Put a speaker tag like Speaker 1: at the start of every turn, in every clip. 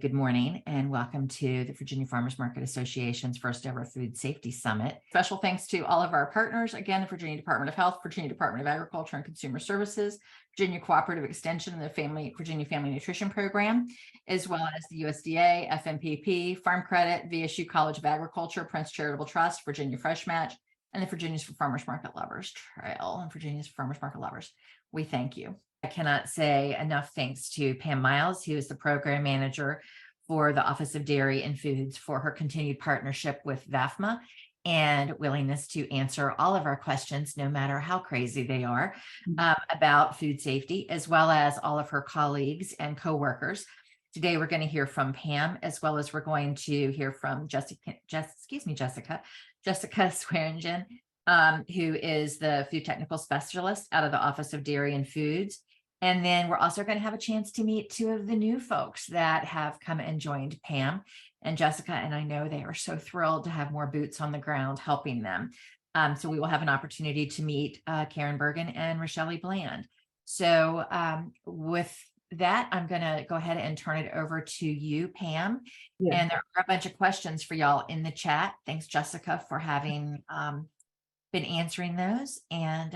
Speaker 1: Good morning and welcome to the Virginia Farmers Market Association's first ever Food Safety Summit. Special thanks to all of our partners, again, the Virginia Department of Health, Virginia Department of Agriculture and Consumer Services, Virginia Cooperative Extension, and the Virginia Family Nutrition Program, as well as the USDA, FMPP, Farm Credit, VSU College of Agriculture, Prince Charitable Trust, Virginia Fresh Match, and the Virginia's for Farmers Market Lovers Trail and Virginia's for Farmers Market Lovers. We thank you. I cannot say enough thanks to Pam Miles, who is the program manager for the Office of Dairy and Foods, for her continued partnership with VAFMA and willingness to answer all of our questions, no matter how crazy they are, about food safety, as well as all of her colleagues and coworkers. Today, we're going to hear from Pam, as well as we're going to hear from Jessica Swearingen, who is the food technical specialist out of the Office of Dairy and Foods. And then we're also going to have a chance to meet two of the new folks that have come and joined Pam and Jessica. And I know they are so thrilled to have more boots on the ground helping them. So we will have an opportunity to meet Karen Bergen and Rochelle Bland. So with that, I'm going to go ahead and turn it over to you, Pam. Yeah. And there are a bunch of questions for y'all in the chat. Thanks, Jessica, for having been answering those, and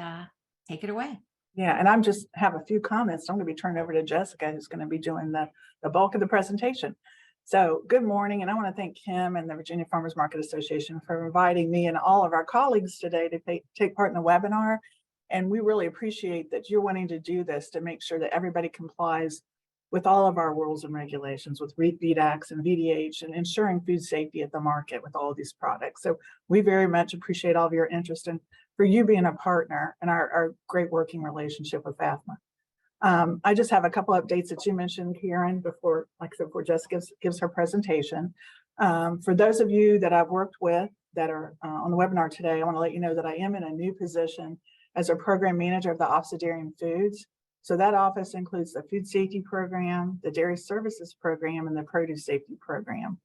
Speaker 1: take it away.
Speaker 2: Yeah, and I'm just have a few comments. I'm going to be turning over to Jessica, who's going to be doing the bulk of the presentation. So good morning, and I want to thank Kim and the Virginia Farmers Market Association for inviting me and all of our colleagues today to take part in the webinar. And we really appreciate that you're wanting to do this to make sure that everybody complies with all of our rules and regulations with VDACS and VDH, and ensuring food safety at the market with all of these products. So we very much appreciate all of your interest and for you being a partner and our great working relationship with VAFMA. I just have a couple updates that you mentioned, Karen, before Jessica gives her presentation. For those of you that I've worked with that are on the webinar today, I want to let you know that I am in a new position as a program manager of the Office of Dairy and Foods. So that office includes the Food Safety Program, the Dairy Services Program, and the Produce Safety Program.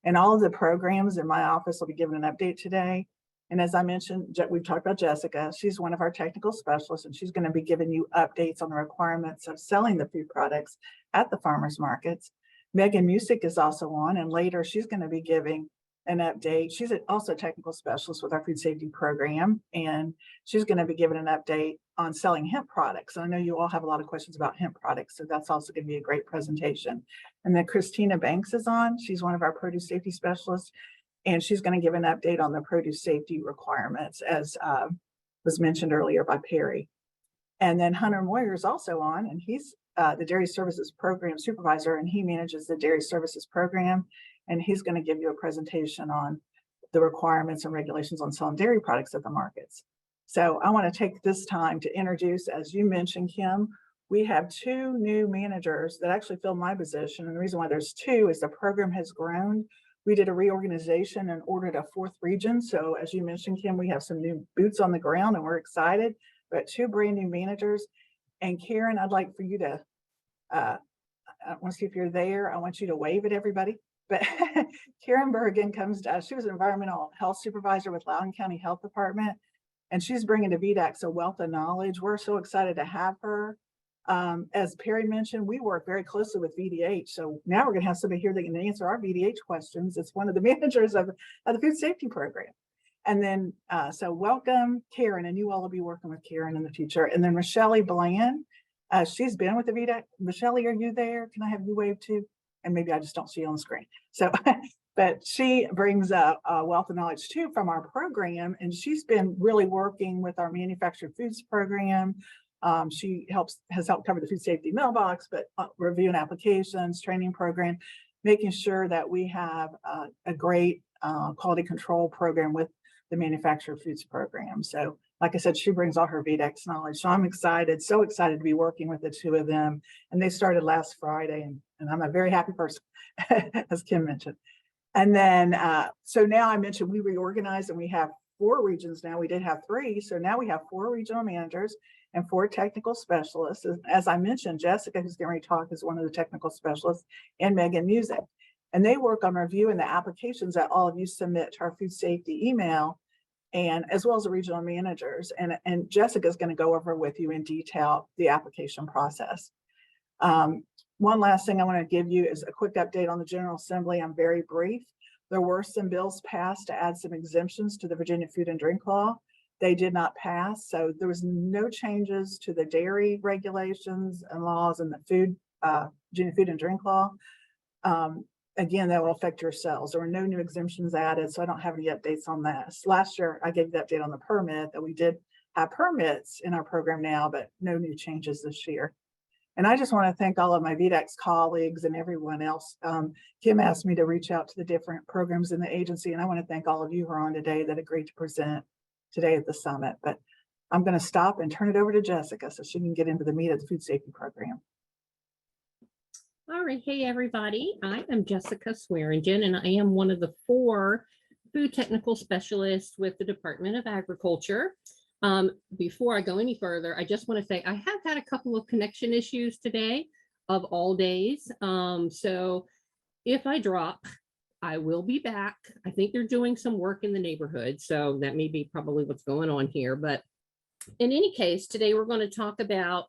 Speaker 2: And all of the programs in my office will be given an update today. And as I mentioned, we've talked about Jessica. She's one of our technical specialists, and she's going to be giving you updates on the requirements of selling the food products at the farmers markets. Megan Music is also on, and later she's going to be giving an update. She's also a technical specialist with our food safety program, and she's going to be giving an update on selling hemp products. And I know you all have a lot of questions about hemp products, so that's also going to be a great presentation. And then Christina Banks is on. She's one of our produce safety specialists, and she's going to give an update on the produce safety requirements, as was mentioned earlier by Perry. And then Hunter Moyer is also on, and he's the Dairy Services Program Supervisor, and he manages the Dairy Services Program. And he's going to give you a presentation on the requirements and regulations on selling dairy products at the markets. So I want to take this time to introduce, as you mentioned, Kim, we have two new managers that actually fill my position. And the reason why there's two is the program has grown. We did a reorganization and ordered a fourth region. So as you mentioned, Kim, we have some new boots on the ground and we're excited. But two brand new managers. And Karen, I'd like for you to, I want to see if you're there. I want you to wave at everybody. But Karen Bergen comes to us. She was an environmental health supervisor with Loudoun County Health Department, and she's bringing to VDACS a wealth of knowledge. We're so excited to have her. As Perry mentioned, we work very closely with VDH. So now we're going to have somebody here that can answer our VDH questions. It's one of the managers of the food safety program. And then, so welcome, Karen, and you all will be working with Karen in the future. And then Rochelle Bland, she's been with the VDACS. Rochelle, are you there? Can I have you wave too? And maybe I just don't see you on the screen. So, but she brings a wealth of knowledge too from our program, and she's been really working with our manufactured foods program. She has helped cover the food safety mailbox, but reviewing applications, training program, making sure that we have a great quality control program with the manufactured foods program. So like I said, she brings all her VDACS knowledge. So I'm excited, so excited to be working with the two of them. And they started last Friday, and I'm a very happy person, as Kim mentioned. And then, so now I mentioned we reorganized and we have 4 regions now. We did have 3. So now we have 4 regional managers and 4 technical specialists. As I mentioned, Jessica, who's going to talk, is one of the technical specialists, and Megan Music. And they work on reviewing the applications that all of you submit to our food safety email, and as well as the regional managers. And Jessica's going to go over with you in detail the application process. One last thing I want to give you is a quick update on the General Assembly. I'm very brief. There were some bills passed to add some exemptions to the Virginia Food and Drink Law. They did not pass, so there was no changes to the dairy regulations and laws and the Virginia Food and Drink Law. Again, that will affect your sales. There were no new exemptions added, so I don't have any updates on that. Last year, I gave the update on the permit that we did have permits in our program now, but no new changes this year. And I just want to thank all of my VDACS colleagues and everyone else. Kim asked me to reach out to the different programs in the agency, and I want to thank all of you who are on today that agreed to present today at the summit. But I'm going to stop and turn it over to Jessica so she can get into the meat of the food safety program.
Speaker 3: All right. Hey, everybody. I am Jessica Swearingen, and I am one of the 4 food technical specialists with the Department of Agriculture. Before I go any further, I just want to say I have had a couple of connection issues today of all days. So if I drop, I will be back. I think they're doing some work in the neighborhood, so that may be probably what's going on here. But in any case, today we're going to talk about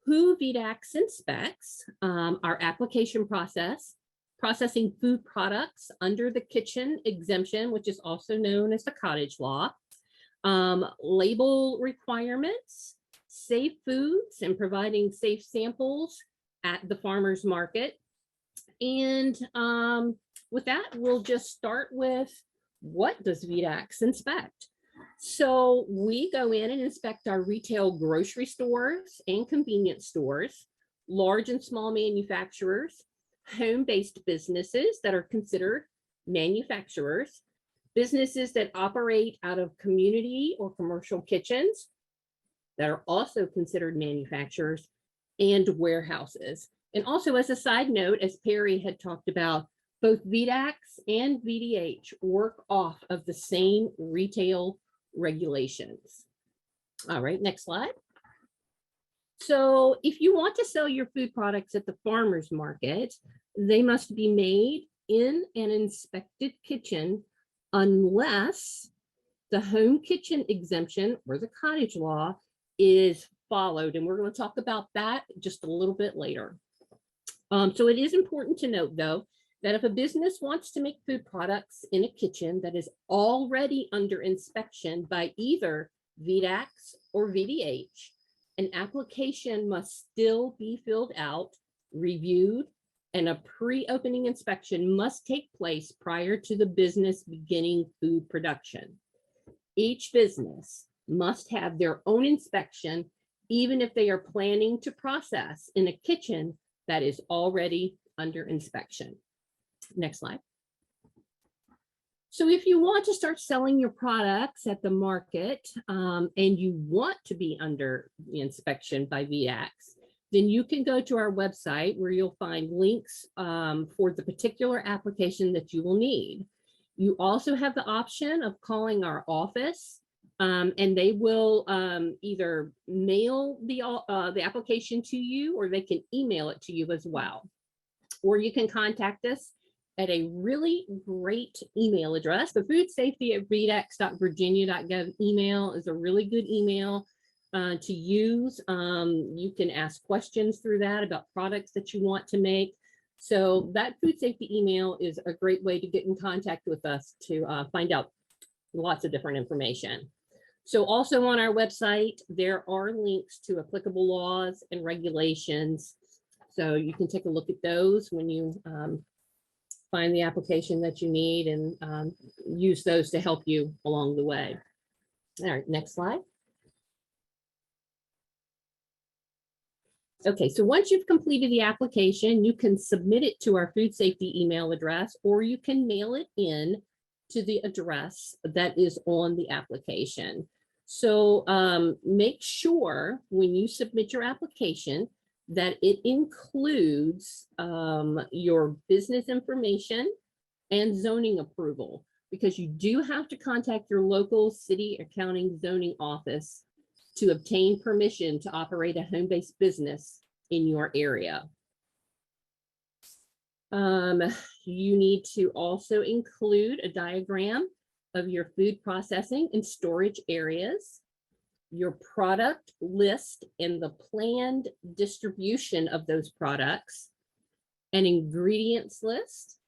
Speaker 3: who VDACS inspects, our application process, processing food products under the kitchen exemption, which is also known as the cottage law, label requirements, safe foods and providing safe samples at the farmer's market. And with that, we'll just start with, what does VDACS inspect? So we go in and inspect our retail grocery stores and convenience stores, large and small manufacturers, home-based businesses that are considered manufacturers, businesses that operate out of community or commercial kitchens that are also considered manufacturers, and warehouses. And also, as a side note, as Perry had talked about, both VDACS and VDH work off of the same retail regulations. All right, next slide. So if you want to sell your food products at the farmer's market, they must be made in an inspected kitchen unless the home kitchen exemption or the cottage law is followed. And we're going to talk about that just a little bit later. So it is important to note, though, that if a business wants to make food products in a kitchen that is already under inspection by either VDACS or VDH, an application must still be filled out, reviewed, and a pre-opening inspection must take place prior to the business beginning food production. Each business must have their own inspection, even if they are planning to process in a kitchen that is already under inspection. Next slide. So if you want to start selling your products at the market and you want to be under inspection by VDACS, then you can go to our website where you'll find links for the particular application that you will need. You also have the option of calling our office and they will either mail the application to you, or they can email it to you as well. Or you can contact us at a really great email address. The foodsafety@vdacs.virginia.gov email is a really good email to use. You can ask questions through that about products that you want to make. So that food safety email is a great way to get in contact with us to find out lots of different information. So also on our website, there are links to applicable laws and regulations. So you can take a look at those when you find the application that you need and use those to help you along the way. All right, next slide. Okay, so once you've completed the application, you can submit it to our food safety email address, or you can mail it in to the address that is on the application. So make sure when you submit your application that it includes your business information and zoning approval, because you do have to contact your local city accounting zoning office to obtain permission to operate a home-based business in your area. You need to also include a diagram of your food processing and storage areas. your product list and the planned distribution of those products, an ingredients list,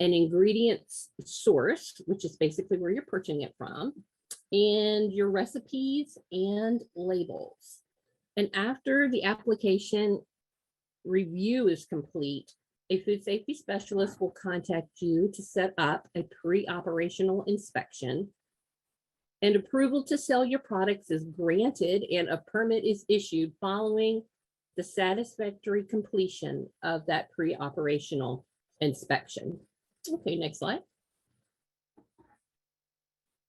Speaker 3: an ingredients source, which is basically where you're purchasing it from, and your recipes and labels. And after the application review is complete, a food safety specialist will contact you to set up a pre-operational inspection, and approval to sell your products is granted and a permit is issued following the satisfactory completion of that pre-operational inspection. Okay, next slide.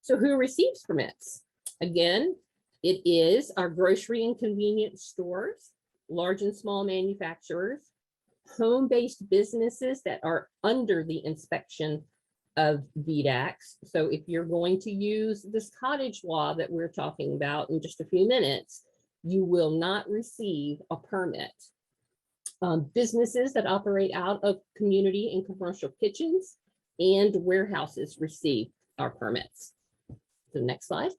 Speaker 3: So who receives permits? Again, it is our grocery and convenience stores, large and small manufacturers, home-based businesses that are under the inspection of VDACS. So if you're going to use this cottage law that we're talking about in just a few minutes, you will not receive a permit. Businesses that operate out of community and commercial kitchens and warehouses receive our permits. So next slide.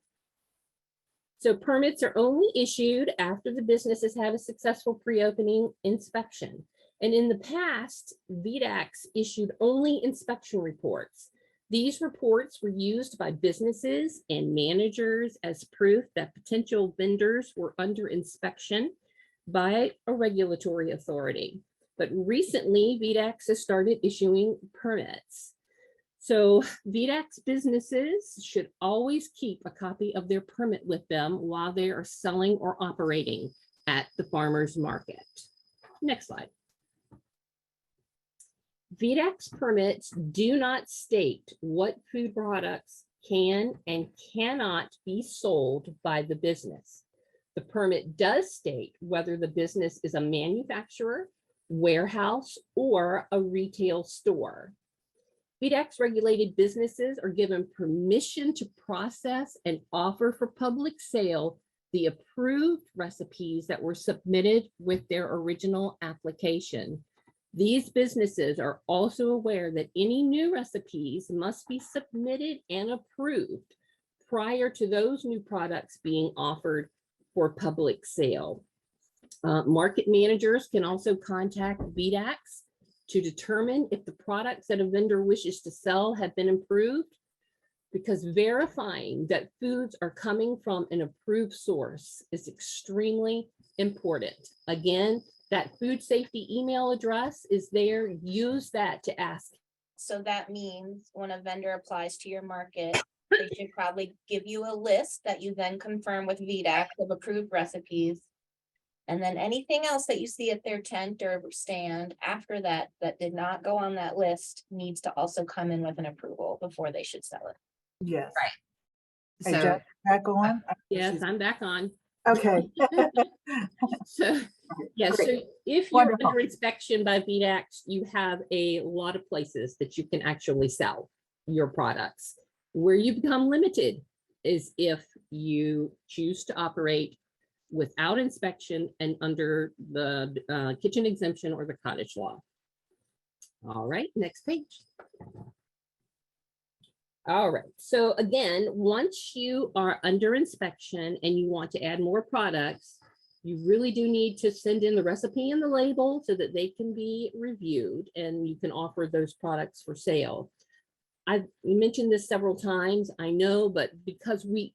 Speaker 3: So permits are only issued after the businesses have a successful pre-opening inspection. And in the past, VDACS issued only inspection reports. These reports were used by businesses and managers as proof that potential vendors were under inspection by a regulatory authority. But recently, VDACS has started issuing permits. So VDACS businesses should always keep a copy of their permit with them while they are selling or operating at the farmers market. Next slide. VDACS permits do not state what food products can and cannot be sold by the business. The permit does state whether the business is a manufacturer, warehouse, or a retail store. VDACS regulated businesses are given permission to process and offer for public sale the approved recipes that were submitted with their original application. These businesses are also aware that any new recipes must be submitted and approved prior to those new products being offered for public sale. Market managers can also contact VDACS to determine if the products that a vendor wishes to sell have been improved, because verifying that foods are coming from an approved source is extremely important. Again, that food safety email address is there. Use that to ask.
Speaker 4: So that means when a vendor applies to your market, they should probably give you a list that you then confirm with VDACS of approved recipes. And then anything else that you see at their tent or stand after that, that did not go on that list, needs to also come in with an approval before they should sell it.
Speaker 2: Yes.
Speaker 1: Right.
Speaker 2: Hey,
Speaker 1: So
Speaker 2: Jeff, back on?
Speaker 3: Yes, I'm back on.
Speaker 2: Okay.
Speaker 3: So, yeah, so
Speaker 2: Great.
Speaker 3: if you're
Speaker 2: Wonderful.
Speaker 3: under inspection by VDACS, you have a lot of places that you can actually sell your products. Where you become limited is if you choose to operate without inspection and under the kitchen exemption or the cottage law. All right, next page. All right, so again, once you are under inspection and you want to add more products, you really do need to send in the recipe and the label so that they can be reviewed and you can offer those products for sale. I've mentioned this several times, I know, but because we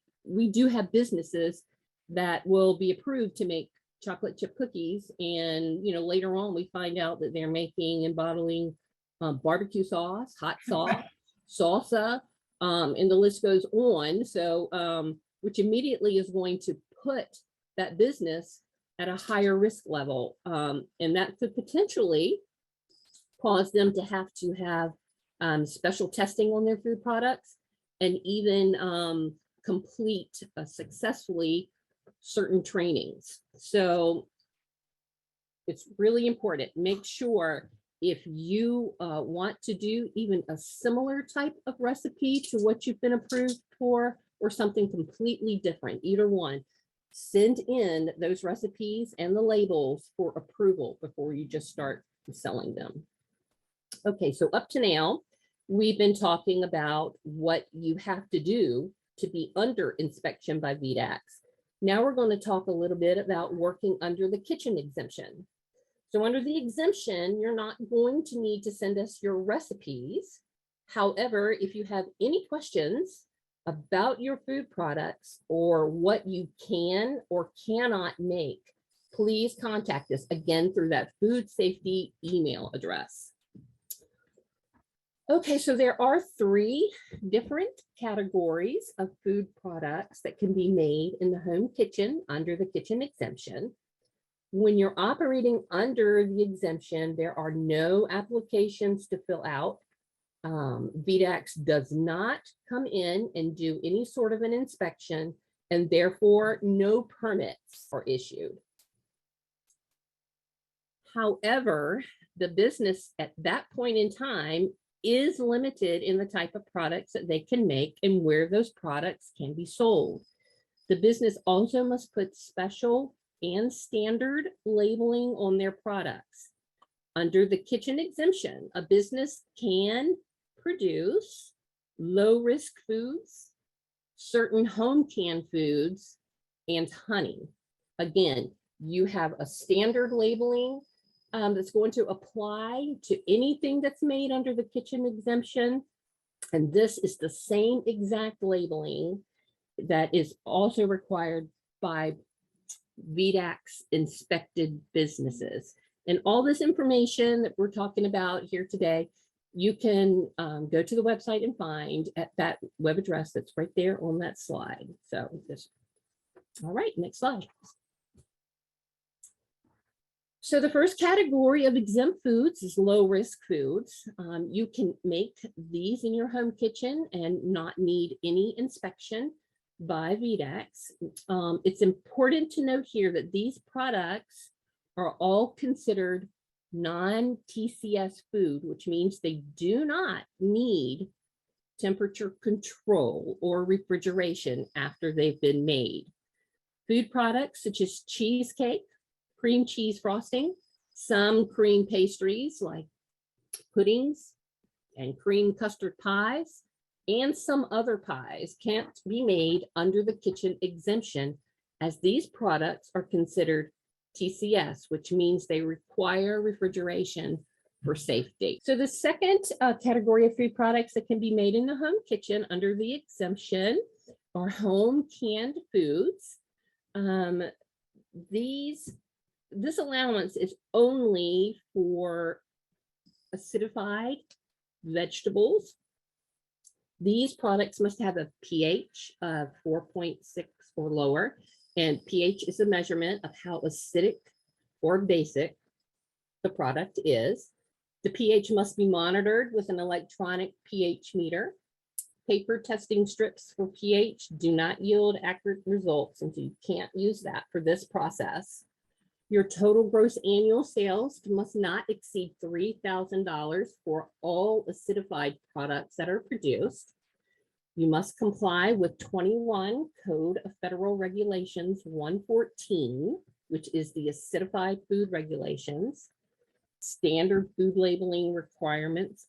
Speaker 3: do have businesses that will be approved to make chocolate chip cookies, and later on we find out that they're making and bottling barbecue sauce, hot sauce, salsa, and the list goes on. So which immediately is going to put that business at a higher risk level, and that could potentially cause them to have special testing on their food products, and even complete successfully certain trainings. So it's really important. Make sure if you want to do even a similar type of recipe to what you've been approved for, or something completely different, either one, send in those recipes and the labels for approval before you just start selling them. Okay, so up to now, we've been talking about what you have to do to be under inspection by VDACS. Now we're going to talk a little bit about working under the kitchen exemption. So under the exemption, you're not going to need to send us your recipes. However, if you have any questions about your food products or what you can or cannot make, please contact us again through that food safety email address. Okay, so there are 3 different categories of food products that can be made in the home kitchen under the kitchen exemption. When you're operating under the exemption, there are no applications to fill out. VDACS does not come in and do any sort of an inspection, and therefore no permits are issued. However, the business at that point in time is limited in the type of products that they can make and where those products can be sold. The business also must put special and standard labeling on their products. Under the kitchen exemption, a business can produce low-risk foods, certain home canned foods, and honey. Again, you have a standard labeling that's going to apply to anything that's made under the kitchen exemption. And this is the same exact labeling that is also required by VDACS inspected businesses. And all this information that we're talking about here today, you can go to the website and find at that web address that's right there on that slide. So just, all right, next slide. So the first category of exempt foods is low risk foods. You can make these in your home kitchen and not need any inspection by VDACS. It's important to note here that these products are all considered non-TCS food, which means they do not need temperature control or refrigeration after they've been made. Food products such as cheesecake, cream cheese frosting, some cream pastries like puddings and cream custard pies, and some other pies can't be made under the kitchen exemption, as these products are considered TCS, which means they require refrigeration for safety. So the second category of food products that can be made in the home kitchen under the exemption are home canned foods. This allowance is only for acidified vegetables. These products must have a pH of 4.6 or lower, and pH is a measurement of how acidic or basic the product is. The pH must be monitored with an electronic pH meter. Paper testing strips for pH do not yield accurate results, and so you can't use that for this process. Your total gross annual sales must not exceed $3,000 for all acidified products that are produced. You must comply with 21 Code of Federal Regulations 114, which is the acidified food regulations. Standard food labeling requirements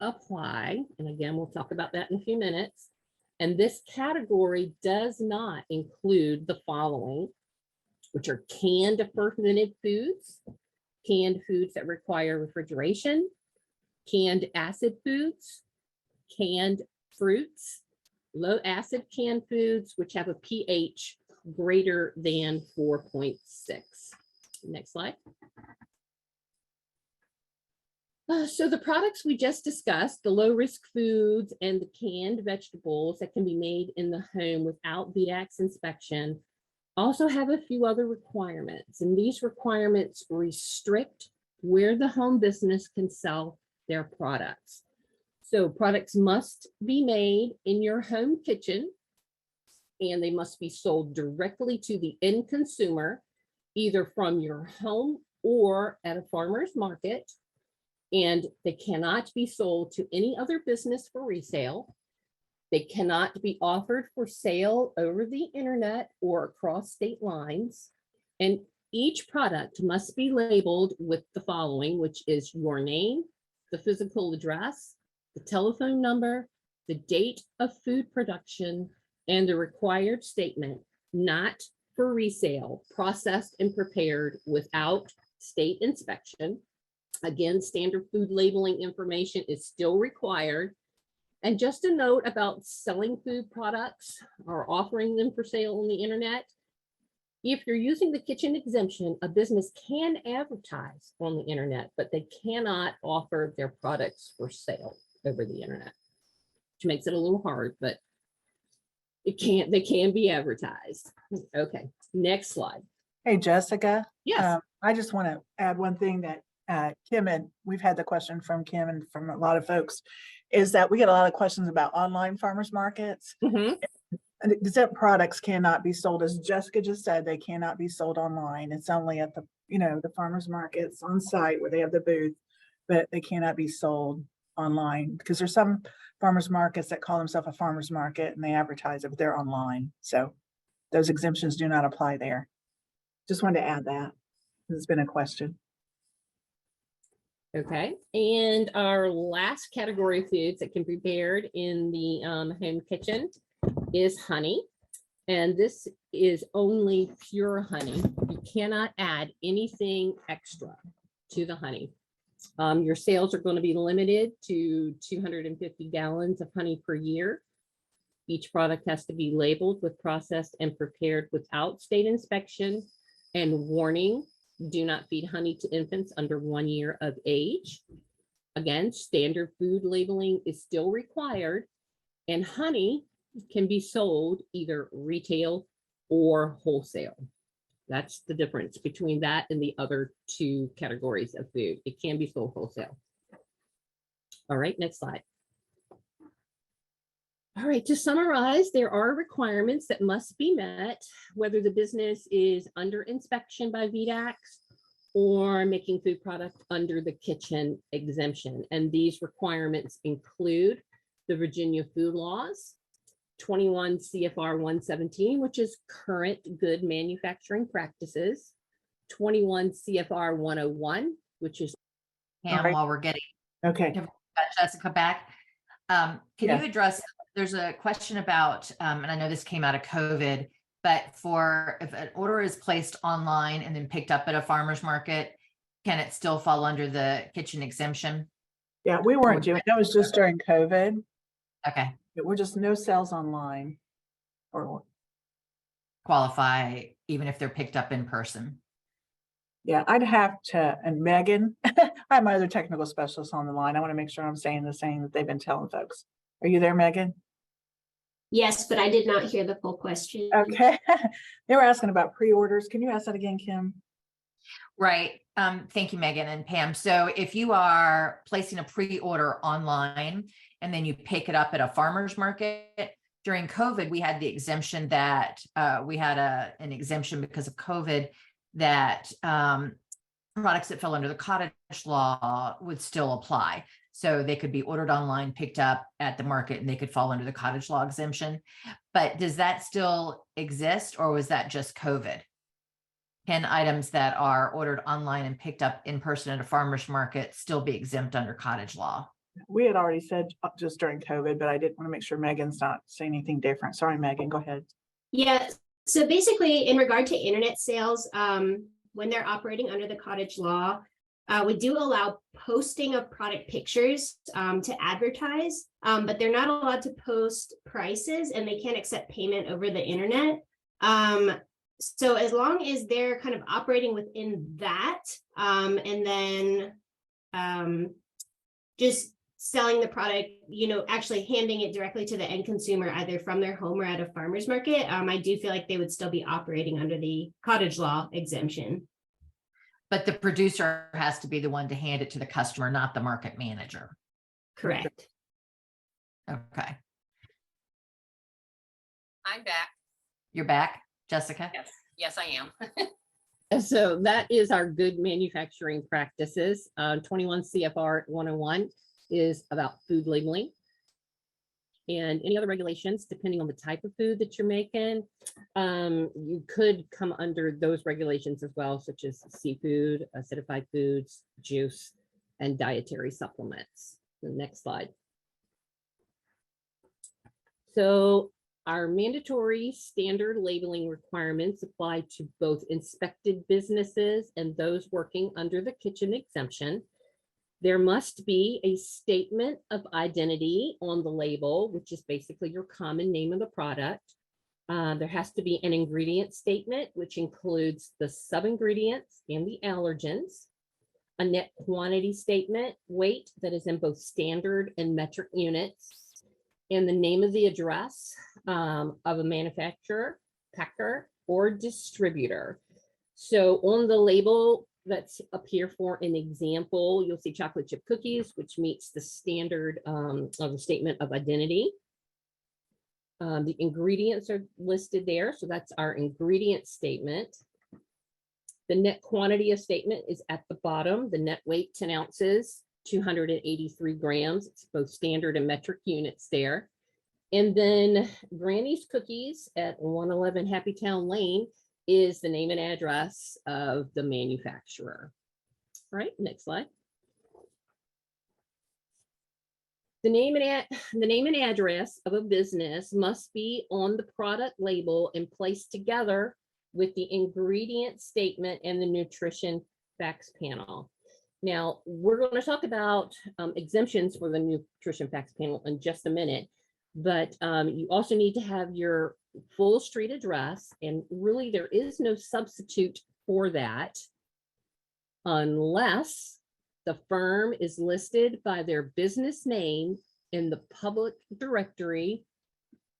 Speaker 3: apply. And again, we'll talk about that in a few minutes. And this category does not include the following, which are canned fermented foods, canned foods that require refrigeration, canned acid foods, canned fruits, low acid canned foods, which have a pH greater than 4.6. Next slide. So the products we just discussed, the low risk foods and the canned vegetables that can be made in the home without VDACS inspection, also have a few other requirements, and these requirements restrict where the home business can sell their products. So products must be made in your home kitchen, and they must be sold directly to the end consumer, either from your home or at a farmer's market, and they cannot be sold to any other business for resale. They cannot be offered for sale over the internet or across state lines. And each product must be labeled with the following, which is your name, the physical address, the telephone number, the date of food production, and the required statement, not for resale, processed and prepared without state inspection. Again, standard food labeling information is still required. And just a note about selling food products or offering them for sale on the internet. If you're using the kitchen exemption, a business can advertise on the internet, but they cannot offer their products for sale over the internet, which makes it a little hard, but they can be advertised. Okay, next slide.
Speaker 2: Hey, Jessica.
Speaker 3: Yes.
Speaker 2: I just want to add one thing that Kim, and we've had the question from Kim and from a lot of folks, is that we get a lot of questions about online farmers markets.
Speaker 3: Mhm.
Speaker 2: And exempt products cannot be sold, as Jessica just said, they cannot be sold online. It's only at the, the farmers markets on site where they have the booth, but they cannot be sold online because there's some farmers markets that call themselves a farmers market and they advertise it, but they're online. So those exemptions do not apply there. Just wanted to add that. It's been a question.
Speaker 3: Okay, and our last category of foods that can be prepared in the home kitchen is honey. And this is only pure honey. You cannot add anything extra to the honey. Your sales are going to be limited to 250 gallons of honey per year. Each product has to be labeled with processed and prepared without state inspection and warning. Do not feed honey to infants under 1 year of age. Again, standard food labeling is still required, and honey can be sold either retail or wholesale. That's the difference between that and the other two categories of food. It can be sold wholesale. All right, next slide. All right, to summarize, there are requirements that must be met, whether the business is under inspection by VDACS or making food product under the kitchen exemption. And these requirements include the Virginia food laws, 21 CFR 117, which is current good manufacturing practices, 21 CFR 101, which is
Speaker 1: Pam,
Speaker 2: right.
Speaker 1: while we're getting
Speaker 2: Okay.
Speaker 1: Jessica back, can
Speaker 2: Yeah.
Speaker 1: you address, there's a question about, and I know this came out of COVID, but for if an order is placed online and then picked up at a farmer's market, can it still fall under the kitchen exemption?
Speaker 2: Yeah, we weren't doing, that was just during COVID.
Speaker 1: Okay,
Speaker 2: We're just no sales online or,
Speaker 1: qualify even if they're picked up in person.
Speaker 2: yeah, I'd have to, and Megan, I have my other technical specialist on the line. I want to make sure I'm saying the same that they've been telling folks. Are you there, Megan?
Speaker 5: Yes, but I did not hear the full question.
Speaker 2: Okay. They were asking about pre-orders. Can you ask that again, Kim?
Speaker 1: Right. Thank you, Megan and Pam. So if you are placing a pre-order online and then you pick it up at a farmer's market, during COVID, we had the exemption that we had an exemption because of COVID that products that fell under the cottage law would still apply. So they could be ordered online, picked up at the market, and they could fall under the cottage law exemption. But does that still exist, or was that just COVID? Can items that are ordered online and picked up in person at a farmer's market still be exempt under cottage law?
Speaker 2: We had already said just during COVID, but I didn't want to make sure Megan's not saying anything different. Sorry, Megan, go ahead.
Speaker 5: Yeah, so basically in regard to internet sales, when they're operating under the cottage law, we do allow posting of product pictures to advertise, but they're not allowed to post prices and they can't accept payment over the internet. So as long as they're kind of operating within that, and then just selling the product, actually handing it directly to the end consumer, either from their home or at a farmer's market, I do feel like they would still be operating under the cottage law exemption.
Speaker 1: But the producer has to be the one to hand it to the customer, not the market manager.
Speaker 5: Correct.
Speaker 1: Okay.
Speaker 6: I'm back.
Speaker 1: You're back, Jessica?
Speaker 6: Yes, I am.
Speaker 3: So that is our good manufacturing practices. 21 CFR 101 is about food labeling. And any other regulations, depending on the type of food that you're making, you could come under those regulations as well, such as seafood, acidified foods, juice, and dietary supplements. The next slide. So Our mandatory standard labeling requirements apply to both inspected businesses and those working under the kitchen exemption. There must be a statement of identity on the label, which is basically your common name of the product. There has to be an ingredient statement, which includes the sub-ingredients and the allergens, a net quantity statement, weight that is in both standard and metric units, and the name of the address of a manufacturer, packer, or distributor. So on the label that's up here for an example, you'll see chocolate chip cookies, which meets the standard of the statement of identity. The ingredients are listed there, so that's our ingredient statement. The net quantity of statement is at the bottom. The net weight, 10 ounces, 283 grams. It's both standard and metric units there. And then Granny's Cookies at 111 Happy Town Lane is the name and address of the manufacturer. All right, next slide. The name and address of a business must be on the product label and placed together with the ingredient statement and the nutrition facts panel. Now, we're going to talk about exemptions for the nutrition facts panel in just a minute, but you also need to have your full street address, and really there is no substitute for that unless the firm is listed by their business name in the public directory.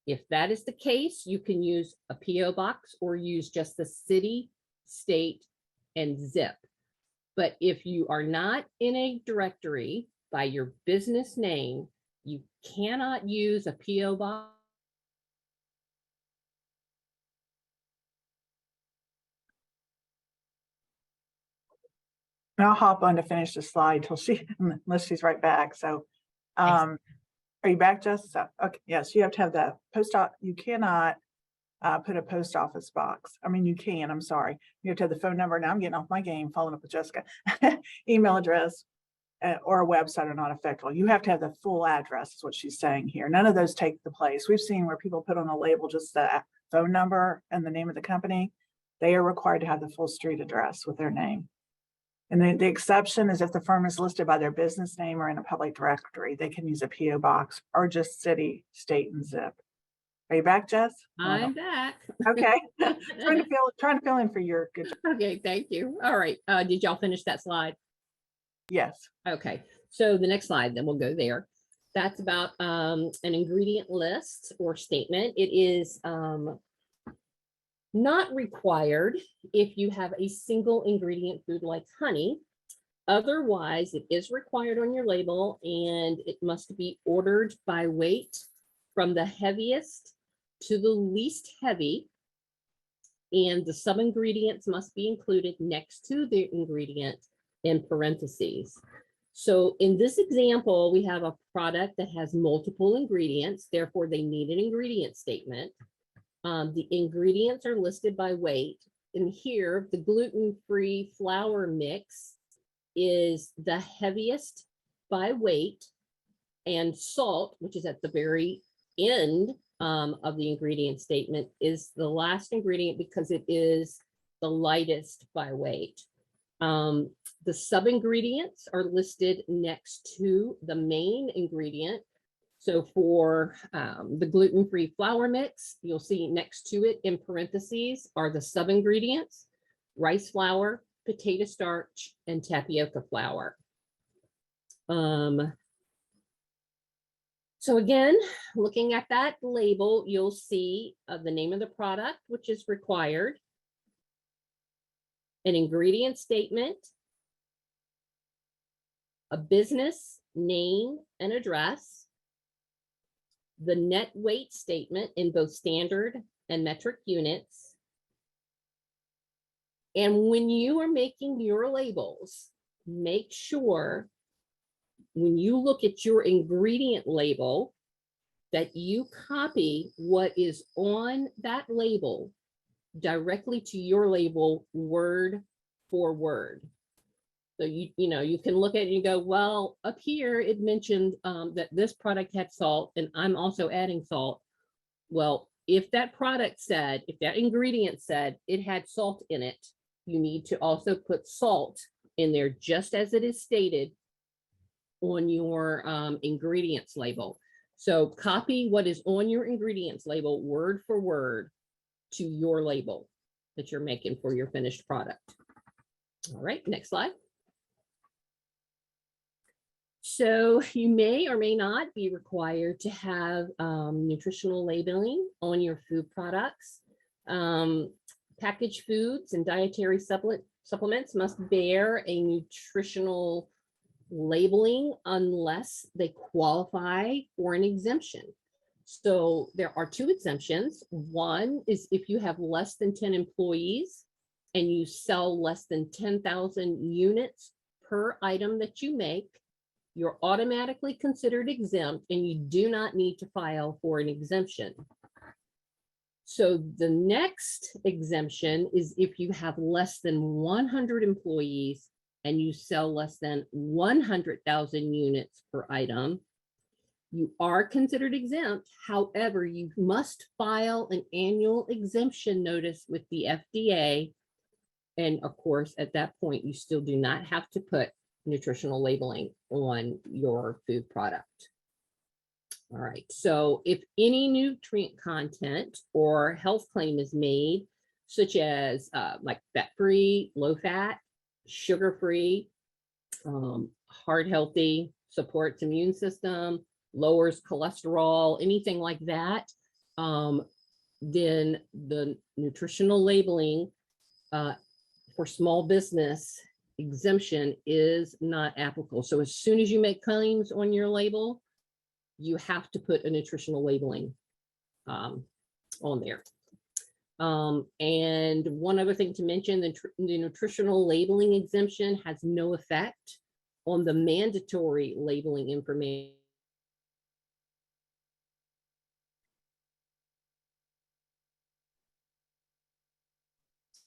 Speaker 3: If that is the case, you can use a PO box or use just the city, state, and zip. But if you are not in a directory by your business name, you cannot use a PO box.
Speaker 2: And I'll hop on to finish the slide till unless she's right back. So, are you back, Jessica? Okay, yes, you have to have the you cannot put a post office box. I mean, you can, I'm sorry. You have to have the phone number. Now I'm getting off my game, following up with Jessica. Email address or a website are not applicable. You have to have the full address is what she's saying here. None of those take the place. We've seen where people put on a label just the phone number and the name of the company. They are required to have the full street address with their name. And then the exception is if the firm is listed by their business name or in a public directory, they can use a PO box or just city, state, and zip. Are you back, Jess?
Speaker 3: I'm back.
Speaker 2: Okay. trying to fill in for your good job.
Speaker 3: Okay, thank you. All right. Did y'all finish that slide?
Speaker 2: Yes.
Speaker 3: Okay, so the next slide, then we'll go there. That's about an ingredient list or statement. It is not required if you have a single ingredient food like honey. Otherwise, it is required on your label, and it must be ordered by weight from the heaviest to the least heavy. And the sub-ingredients must be included next to the ingredient in parentheses. So in this example, we have a product that has multiple ingredients, therefore they need an ingredient statement. The ingredients are listed by weight. And here, the gluten-free flour mix is the heaviest by weight, and salt, which is at the very end of the ingredient statement, is the last ingredient because it is the lightest by weight. The sub-ingredients are listed next to the main ingredient. So for the gluten-free flour mix, you'll see next to it in parentheses are the sub-ingredients: rice flour, potato starch, and tapioca flour. So again, looking at that label, you'll see the name of the product, which is required, an ingredient statement, a business name and address, the net weight statement in both standard and metric units. And when you are making your labels, make sure when you look at your ingredient label that you copy what is on that label directly to your label word for word. So you can look at it and you go, well, up here it mentioned that this product had salt and I'm also adding salt. Well, if that product said, if that ingredient said it had salt in it, you need to also put salt in there just as it is stated on your ingredients label. So copy what is on your ingredients label word for word to your label that you're making for your finished product. All right, next slide. So you may or may not be required to have nutritional labeling on your food products. Packaged foods and dietary supplements must bear a nutritional labeling unless they qualify for an exemption. So there are two exemptions. One is if you have less than 10 employees and you sell less than 10,000 units per item that you make, you're automatically considered exempt and you do not need to file for an exemption. So the next exemption is if you have less than 100 employees and you sell less than 100,000 units per item, you are considered exempt. However, you must file an annual exemption notice with the FDA. And of course, at that point, you still do not have to put nutritional labeling on your food product. All right, so if any nutrient content or health claim is made, such as like fat-free, low-fat, sugar-free, heart healthy, supports immune system, lowers cholesterol, anything like that, then the nutritional labeling for small business exemption is not applicable. So as soon as you make claims on your label, you have to put a nutritional labeling on there. And one other thing to mention, the nutritional labeling exemption has no effect on the mandatory labeling information.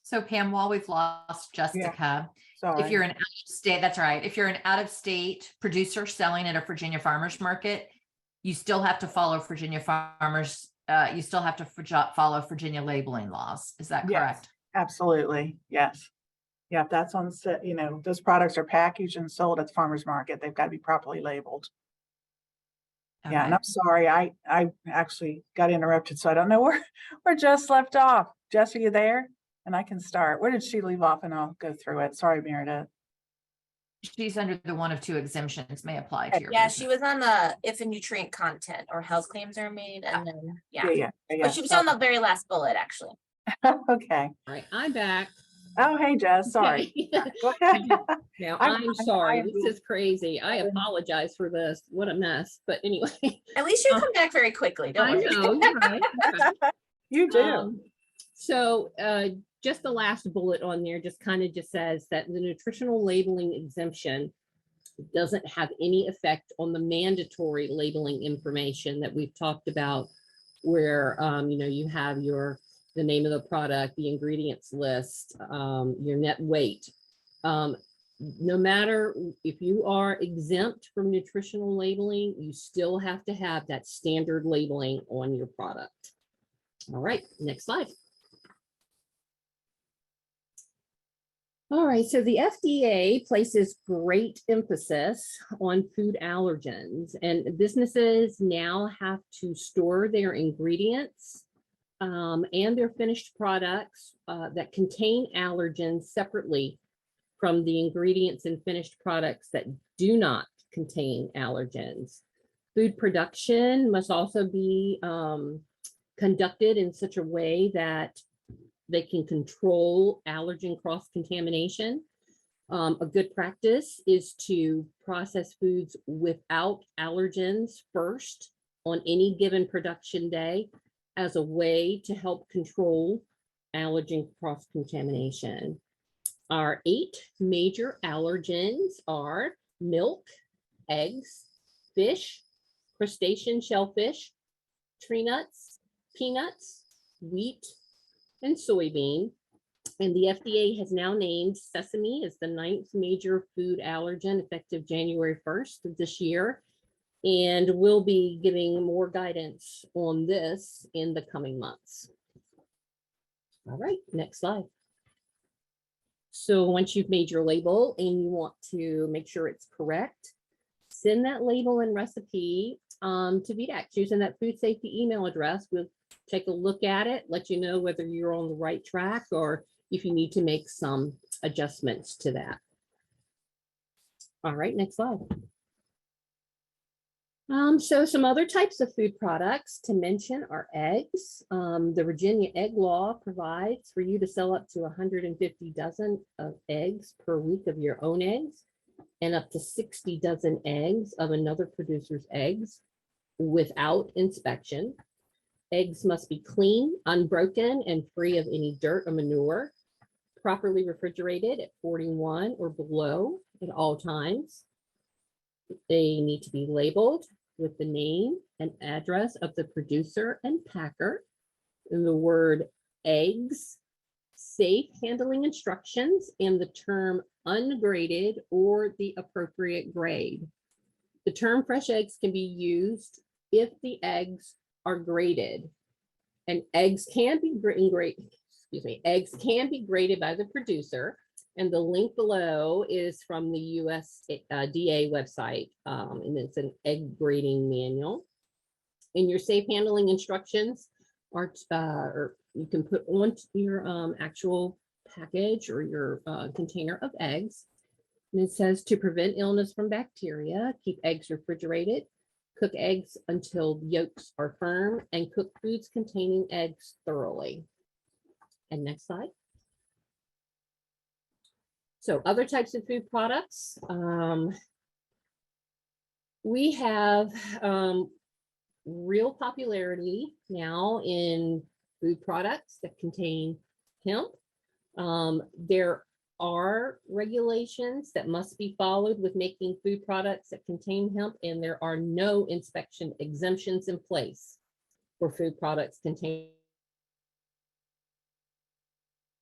Speaker 1: So Pam, while we've lost Jessica, if you're an out-of-state, that's right. If you're an out-of-state producer selling at a Virginia farmers market, you still have to follow Virginia farmers. You still have to follow Virginia labeling laws. Is that correct?
Speaker 2: Yes, absolutely. Yes. Yeah, if that's on, you know, those products are packaged and sold at the farmer's market, they've got to be properly labeled. Okay. Yeah, and I'm sorry, I actually got interrupted, so I don't know where Jess left off. Jess, are you there? And I can start. Where did she leave off? And I'll go through it. Sorry, Meredith.
Speaker 1: She's under the one of two exemptions may apply to your
Speaker 4: Yeah,
Speaker 1: business.
Speaker 4: she was on the if a nutrient content or health claims are made, and then
Speaker 2: Yeah.
Speaker 4: But she was on the very last bullet, actually.
Speaker 2: Okay.
Speaker 3: All right, I'm back.
Speaker 2: Oh, hey, Jess. Sorry.
Speaker 3: Okay.
Speaker 2: Go ahead.
Speaker 3: Now, I'm sorry. This is crazy. I apologize for this. What a mess. But anyway.
Speaker 4: At least you come back very quickly. Don't worry.
Speaker 3: I know, you're right.
Speaker 2: You do.
Speaker 3: So just the last bullet on there just kind of just says that the nutritional labeling exemption doesn't have any effect on the mandatory labeling information that we've talked about, where you know, you have the name of the product, the ingredients list, your net weight. No matter if you are exempt from nutritional labeling, you still have to have that standard labeling on your product. All right, next slide. All right, so the FDA places great emphasis on food allergens, and businesses now have to store their ingredients and their finished products that contain allergens separately from the ingredients and finished products that do not contain allergens. Food production must also be conducted in such a way that they can control allergen cross-contamination. A good practice is to process foods without allergens first on any given production day as a way to help control allergen cross-contamination. Our 8 major allergens are milk, eggs, fish, crustacean shellfish, tree nuts, peanuts, wheat, and soybean. And the FDA has now named sesame as the 9th major food allergen effective January 1st of this year. And we'll be giving more guidance on this in the coming months. All right, next slide. So once you've made your label and you want to make sure it's correct, send that label and recipe to VDACS using that food safety email address. We'll take a look at it, let you know whether you're on the right track or if you need to make some adjustments to that. All right, next slide. So some other types of food products to mention are eggs. The Virginia egg law provides for you to sell up to 150 dozen of eggs per week of your own eggs and up to 60 dozen eggs of another producer's eggs without inspection. Eggs must be clean, unbroken, and free of any dirt or manure, properly refrigerated at 41 or below at all times. They need to be labeled with the name and address of the producer and packer, and the word eggs, safe handling instructions, and the term ungraded or the appropriate grade. The term fresh eggs can be used if the eggs are graded, and eggs can be eggs can be graded by the producer. And the link below is from the USDA website, and it's an egg grading manual. And your safe handling instructions are, or you can put on your actual package or your container of eggs. And it says to prevent illness from bacteria, keep eggs refrigerated, cook eggs until yolks are firm, and cook foods containing eggs thoroughly. And next slide. So other types of food products. We have real popularity now in food products that contain hemp. There are regulations that must be followed with making food products that contain hemp, and there are no inspection exemptions in place for food products containing.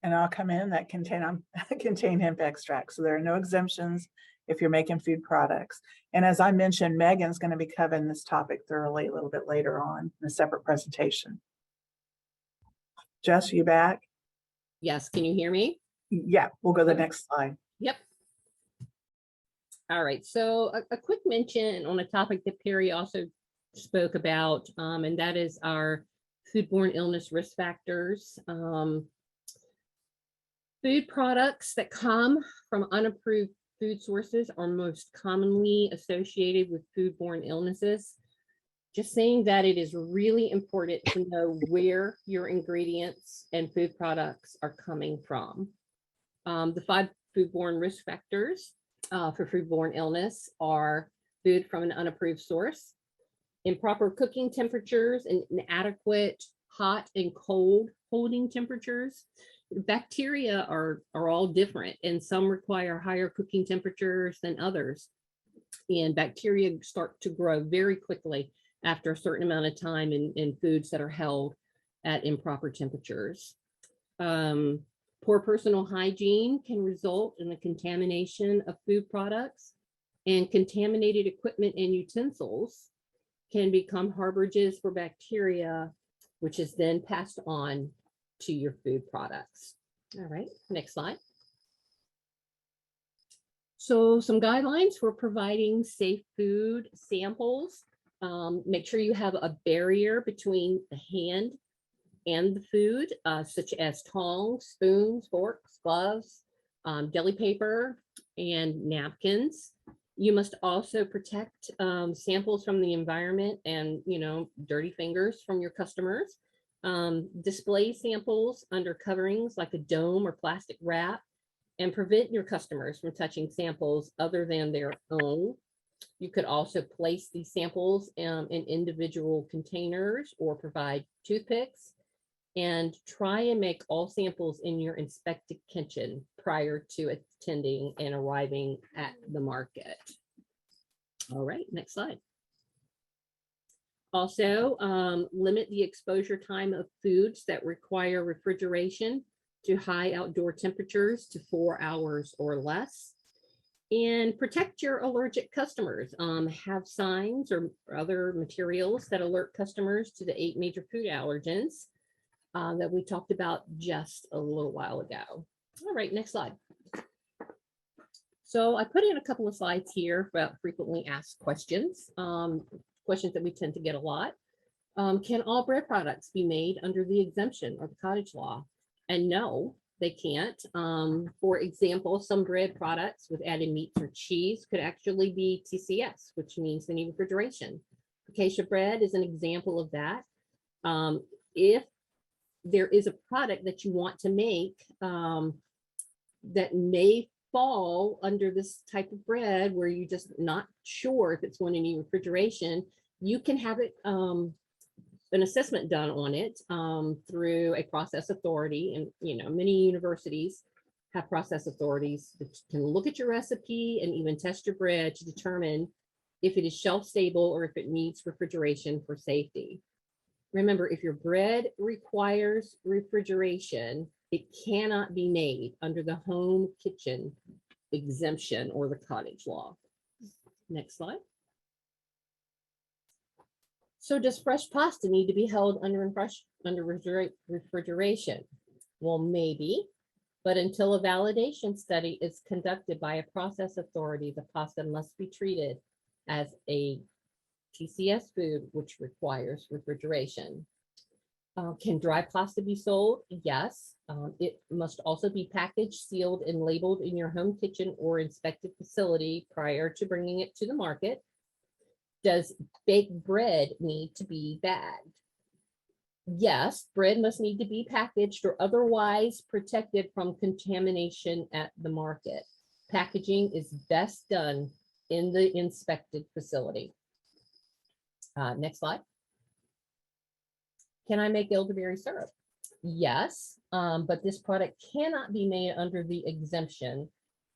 Speaker 2: And I'll come in that contain hemp extract. So there are no exemptions if you're making food products. And as I mentioned, Megan's going to be covering this topic thoroughly a little bit later on in a separate presentation. Jess, are you back?
Speaker 3: Yes, can you hear me?
Speaker 2: Yeah, we'll go to the next slide.
Speaker 3: Yep. All right, so a quick mention on a topic that Perry also spoke about, and that is our foodborne illness risk factors. Food products that come from unapproved food sources are most commonly associated with foodborne illnesses. Just saying that it is really important to know where your ingredients and food products are coming from. The 5 foodborne risk factors for foodborne illness are food from an unapproved source, improper cooking temperatures and inadequate hot and cold holding temperatures. Bacteria are all different, and some require higher cooking temperatures than others. And bacteria start to grow very quickly after a certain amount of time in foods that are held at improper temperatures. Poor personal hygiene can result in the contamination of food products, and contaminated equipment and utensils can become harborages for bacteria, which is then passed on to your food products. All right, next slide. So some guidelines for providing safe food samples. Make sure you have a barrier between the hand and the food, such as tongs, spoons, forks, gloves, deli paper, and napkins. You must also protect samples from the environment and, dirty fingers from your customers. Display samples under coverings like a dome or plastic wrap, and prevent your customers from touching samples other than their own. You could also place these samples in individual containers or provide toothpicks, and try and make all samples in your inspected kitchen prior to attending and arriving at the market. All right, next slide. Also, limit the exposure time of foods that require refrigeration to high outdoor temperatures to 4 hours or less. And protect your allergic customers. Have signs or other materials that alert customers to the 8 major food allergens that we talked about just a little while ago. All right, next slide. So I put in a couple of slides here about frequently asked questions, questions that we tend to get a lot. Can all bread products be made under the exemption of the cottage law? And no, they can't. For example, some bread products with added meats or cheese could actually be TCS, which means they need refrigeration. Acacia bread is an example of that. If there is a product that you want to make that may fall under this type of bread where you're just not sure if it's going to need refrigeration, you can have it an assessment done on it through a process authority. And many universities have process authorities that can look at your recipe and even test your bread to determine if it is shelf stable or if it needs refrigeration for safety. Remember, if your bread requires refrigeration, it cannot be made under the home kitchen exemption or the cottage law. Next slide. So does fresh pasta need to be held under refrigeration? Well, maybe, but until a validation study is conducted by a process authority, the pasta must be treated as a TCS food, which requires refrigeration. Can dry pasta be sold? Yes. It must also be packaged, sealed, and labeled in your home kitchen or inspected facility prior to bringing it to the market. Does baked bread need to be bagged? Yes, bread must need to be packaged or otherwise protected from contamination at the market. Packaging is best done in the inspected facility. Next slide. Can I make elderberry syrup? Yes, but this product cannot be made under the exemption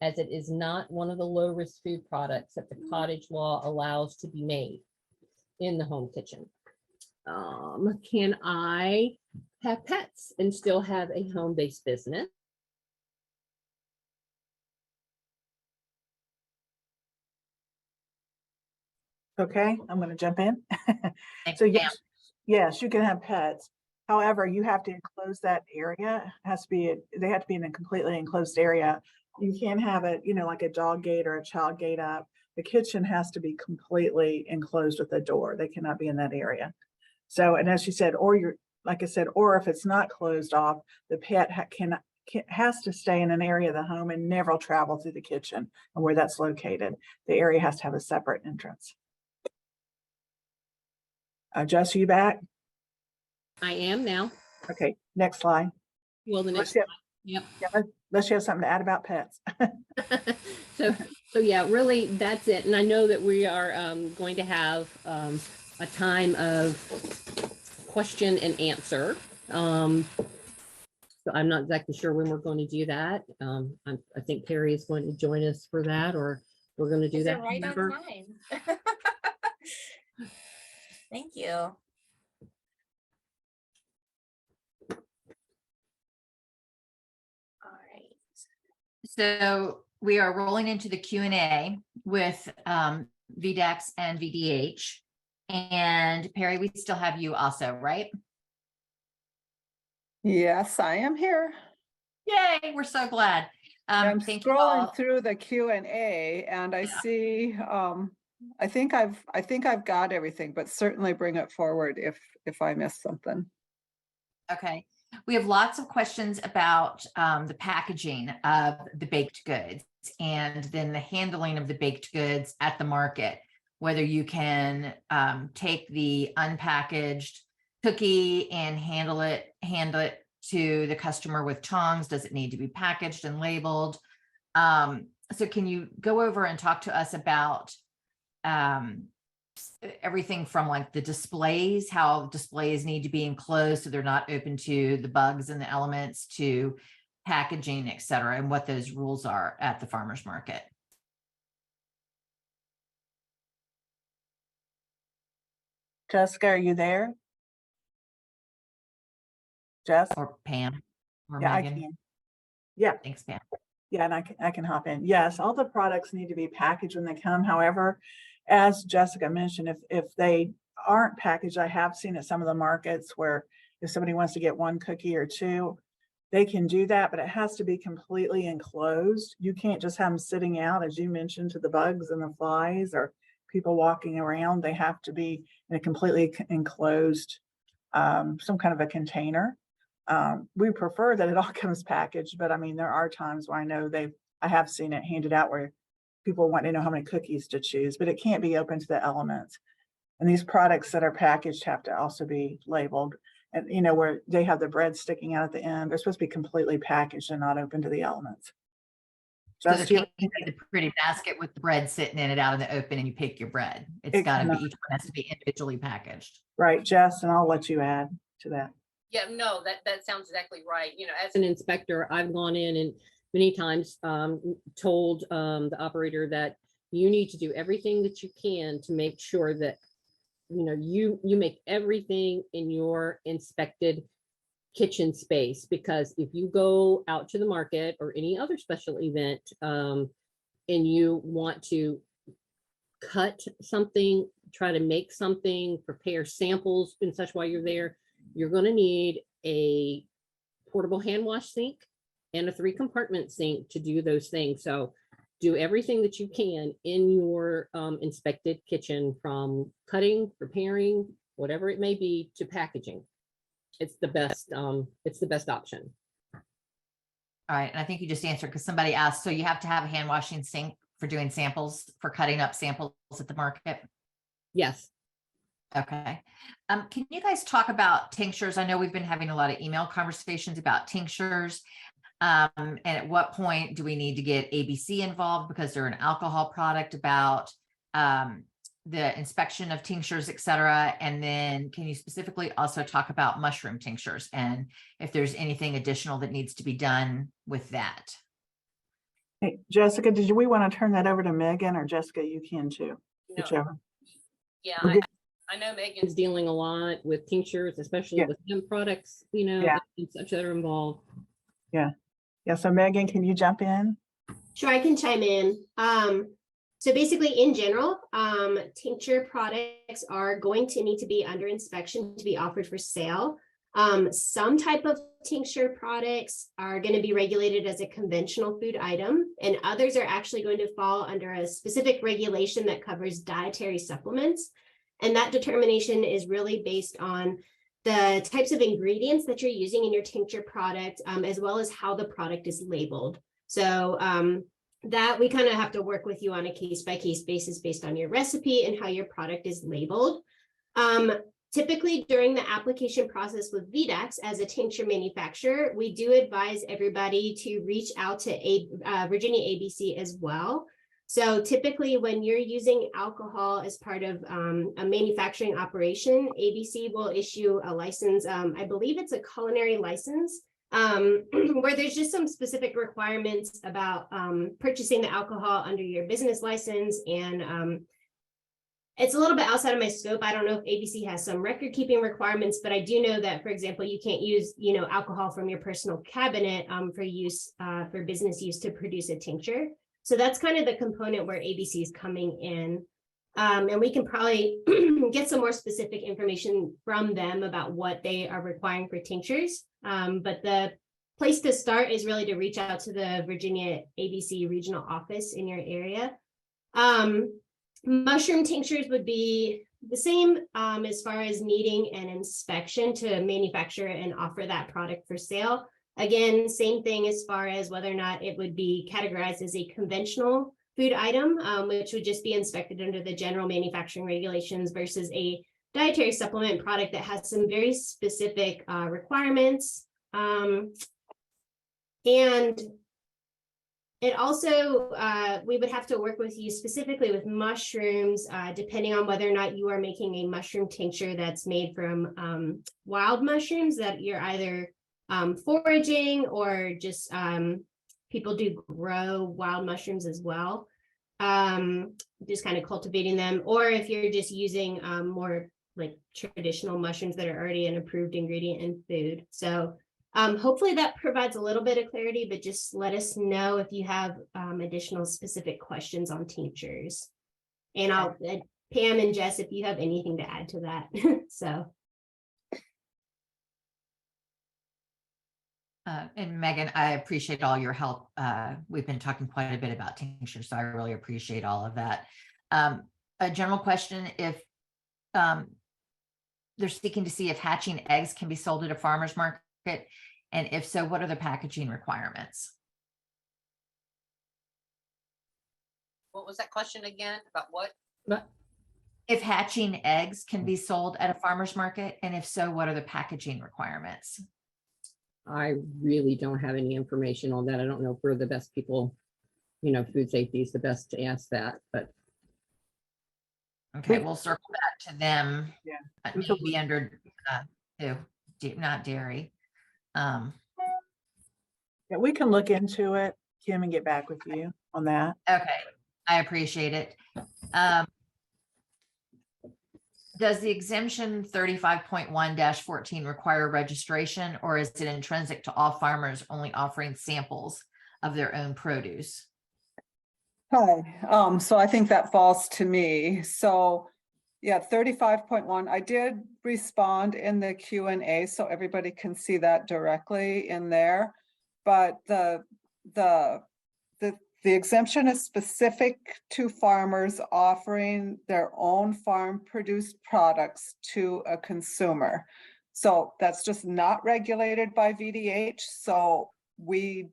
Speaker 3: as it is not one of the low-risk food products that the cottage law allows to be made in the home kitchen. Can I have pets and still have a home-based business?
Speaker 2: Okay, I'm going to jump in.
Speaker 1: Thanks,
Speaker 2: So
Speaker 1: Pam.
Speaker 2: yes, you can have pets. However, you have to enclose that area. It has to be, they have to be in a completely enclosed area. You can't have it, like a dog gate or a child gate up. The kitchen has to be completely enclosed with a door. They cannot be in that area. So, and as you said, like I said, or if it's not closed off, the pet has to stay in an area of the home and never travel through the kitchen and where that's located. The area has to have a separate entrance. Jess, are you back?
Speaker 3: I am now.
Speaker 2: Okay, next slide.
Speaker 3: Well, the next
Speaker 2: Yep.
Speaker 3: Yep.
Speaker 2: Yeah, unless you have something to add about pets.
Speaker 3: So yeah, really, that's it. And I know that we are going to have a time of question and answer. So I'm not exactly sure when we're going to do that. I think Perry is going to join us for that, or we're going to do that.
Speaker 4: Right on
Speaker 3: whenever.
Speaker 4: time. Thank you. All right.
Speaker 1: So we are rolling into the Q&A with VDACS and VDH. And Perry, we still have you also, right?
Speaker 6: Yes, I am here.
Speaker 1: Yay, we're so glad.
Speaker 6: I'm
Speaker 1: Thank you all.
Speaker 6: scrolling through the Q&A and I see, I think I've got everything, but certainly bring it forward if I missed something.
Speaker 1: Okay. We have lots of questions about the packaging of the baked goods and then the handling of the baked goods at the market, whether you can take the unpackaged cookie and handle it to the customer with tongs. Does it need to be packaged and labeled? So can you go over and talk to us about everything from like the displays, how displays need to be enclosed so they're not open to the bugs and the elements, to packaging, et cetera, and what those rules are at the farmer's market?
Speaker 2: Jessica, are you there? Jess?
Speaker 1: Or Pam or
Speaker 2: Yeah, I
Speaker 1: Megan?
Speaker 2: can. Yeah.
Speaker 1: Thanks, Pam.
Speaker 2: Yeah, and I can hop in. Yes, all the products need to be packaged when they come. However, as Jessica mentioned, if they aren't packaged, I have seen at some of the markets where if somebody wants to get one cookie or two, they can do that, but it has to be completely enclosed. You can't just have them sitting out, as you mentioned, to the bugs and the flies or people walking around. They have to be in a completely enclosed, some kind of a container. We prefer that it all comes packaged, but I mean, there are times where I have seen it handed out where people want to know how many cookies to choose, but it can't be open to the elements. And these products that are packaged have to also be labeled. And where they have the bread sticking out at the end, they're supposed to be completely packaged and not open to the elements.
Speaker 1: So there
Speaker 2: Just you-
Speaker 1: can't be the pretty basket with the bread sitting in it out in the open and you pick your bread. It's
Speaker 2: It
Speaker 1: got to be,
Speaker 2: cannot.
Speaker 1: each one has to be individually packaged.
Speaker 2: Right, Jess, and I'll let you add to that.
Speaker 3: Yeah, no, that sounds exactly right. As an inspector, I've gone in and many times told the operator that you need to do everything that you can to make sure that you make everything in your inspected kitchen space, because if you go out to the market or any other special event and you want to cut something, try to make something, prepare samples and such while you're there, you're going to need a portable hand wash sink and a 3-compartment sink to do those things. So do everything that you can in your inspected kitchen, from cutting, preparing, whatever it may be, to packaging. It's the best option.
Speaker 1: All right. And I think you just answered, because somebody asked, so you have to have a hand washing sink for doing samples, for cutting up samples at the market?
Speaker 3: Yes.
Speaker 1: Okay. Can you guys talk about tinctures? I know we've been having a lot of email conversations about tinctures. And at what point do we need to get ABC involved, because they're an alcohol product, about the inspection of tinctures, et cetera? And then can you specifically also talk about mushroom tinctures and if there's anything additional that needs to be done with that?
Speaker 2: Hey, Jessica, we want to turn that over to Megan, or Jessica, you can too, whichever.
Speaker 3: Yeah,
Speaker 2: Okay.
Speaker 3: I know Megan's dealing a lot with tinctures, especially
Speaker 2: Yeah.
Speaker 3: with hemp products,
Speaker 2: Yeah.
Speaker 3: and such that are involved.
Speaker 2: Yeah, so Megan, can you jump in?
Speaker 5: Sure, I can chime in. So basically, in general, tincture products are going to need to be under inspection to be offered for sale. Some type of tincture products are going to be regulated as a conventional food item, and others are actually going to fall under a specific regulation that covers dietary supplements. And that determination is really based on the types of ingredients that you're using in your tincture product, as well as how the product is labeled. So that we kind of have to work with you on a case-by-case basis based on your recipe and how your product is labeled. Typically, during the application process with VDACS as a tincture manufacturer, we do advise everybody to reach out to Virginia ABC as well. So typically, when you're using alcohol as part of a manufacturing operation, ABC will issue a license. I believe it's a culinary license, where there's just some specific requirements about purchasing the alcohol under your business license. And it's a little bit outside of my scope. I don't know if ABC has some record keeping requirements, but I do know that, for example, you can't use, alcohol from your personal cabinet for business use to produce a tincture. So that's kind of the component where ABC is coming in. And we can probably get some more specific information from them about what they are requiring for tinctures. But the place to start is really to reach out to the Virginia ABC regional office in your area. Mushroom tinctures would be the same as far as needing an inspection to manufacture and offer that product for sale. Again, same thing as far as whether or not it would be categorized as a conventional food item, which would just be inspected under the general manufacturing regulations, versus a dietary supplement product that has some very specific requirements. And it also, we would have to work with you specifically with mushrooms, depending on whether or not you are making a mushroom tincture that's made from wild mushrooms that you're either foraging, or just people do grow wild mushrooms as well, just kind of cultivating them, or if you're just using more like traditional mushrooms that are already an approved ingredient in food. So Hopefully that provides a little bit of clarity, but just let us know if you have additional specific questions on tinctures. And I'll, Pam and Jess, if you have anything to add to that. So.
Speaker 1: And Megan, I appreciate all your help. We've been talking quite a bit about tinctures, so I really appreciate all of that. A general question, if they're seeking to see if hatching eggs can be sold at a farmer's market, and if so, what are the packaging requirements?
Speaker 7: What was that question again? About what?
Speaker 3: But
Speaker 1: If hatching eggs can be sold at a farmer's market, and if so, what are the packaging requirements?
Speaker 3: I really don't have any information on that. I don't know if we're the best people, food safety is the best to ask that, but
Speaker 1: Okay, we'll circle back to them.
Speaker 2: Yeah.
Speaker 1: Maybe under, not dairy.
Speaker 2: Yeah, we can look into it, Kim, and get back with you on that.
Speaker 1: Okay, I appreciate it. Does the exemption 35.1-14 require registration, or is it intrinsic to all farmers only offering samples of their own produce?
Speaker 6: Hi, so I think that falls to me. So yeah, 35.1, I did respond in the Q&A so everybody can see that directly in there. But the exemption is specific to farmers offering their own farm produced products to a consumer. So that's just not regulated by VDH. So we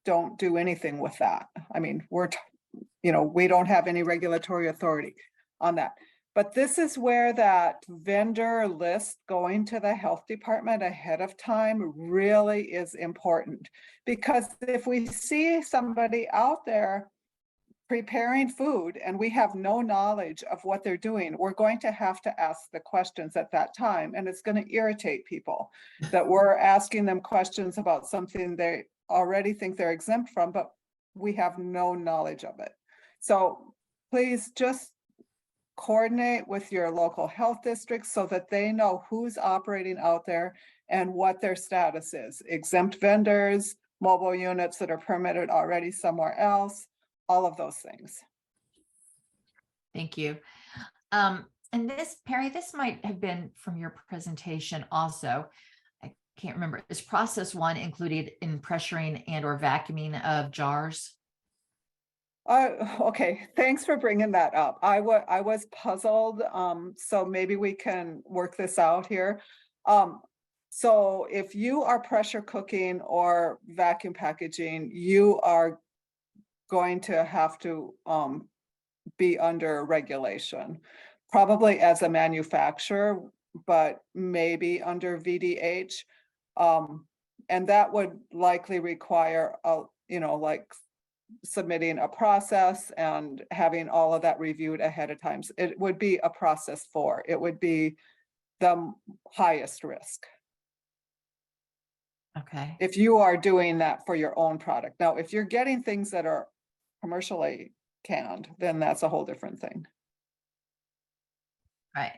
Speaker 6: don't do anything with that. I mean, we don't have any regulatory authority on that. But this is where that vendor list going to the health department ahead of time really is important. Because if we see somebody out there preparing food and we have no knowledge of what they're doing, we're going to have to ask the questions at that time. And it's going to irritate people that we're asking them questions about something they already think they're exempt from, but we have no knowledge of it. So please just coordinate with your local health districts so that they know who's operating out there and what their status is. Exempt vendors, mobile units that are permitted already somewhere else, all of those things.
Speaker 1: Thank you. And this, Perry, this might have been from your presentation also. I can't remember. Is process 1 included in pressuring and or vacuuming of jars?
Speaker 6: Okay, thanks for bringing that up. I was puzzled, so maybe we can work this out here. So if you are pressure cooking or vacuum packaging, you are going to have to be under regulation, probably as a manufacturer, but maybe under VDH. And that would likely require like submitting a process and having all of that reviewed ahead of time. So it would be a process 4. It would be the highest risk.
Speaker 1: Okay.
Speaker 6: If you are doing that for your own product. Now, if you're getting things that are commercially canned, then that's a whole different thing.
Speaker 1: Right.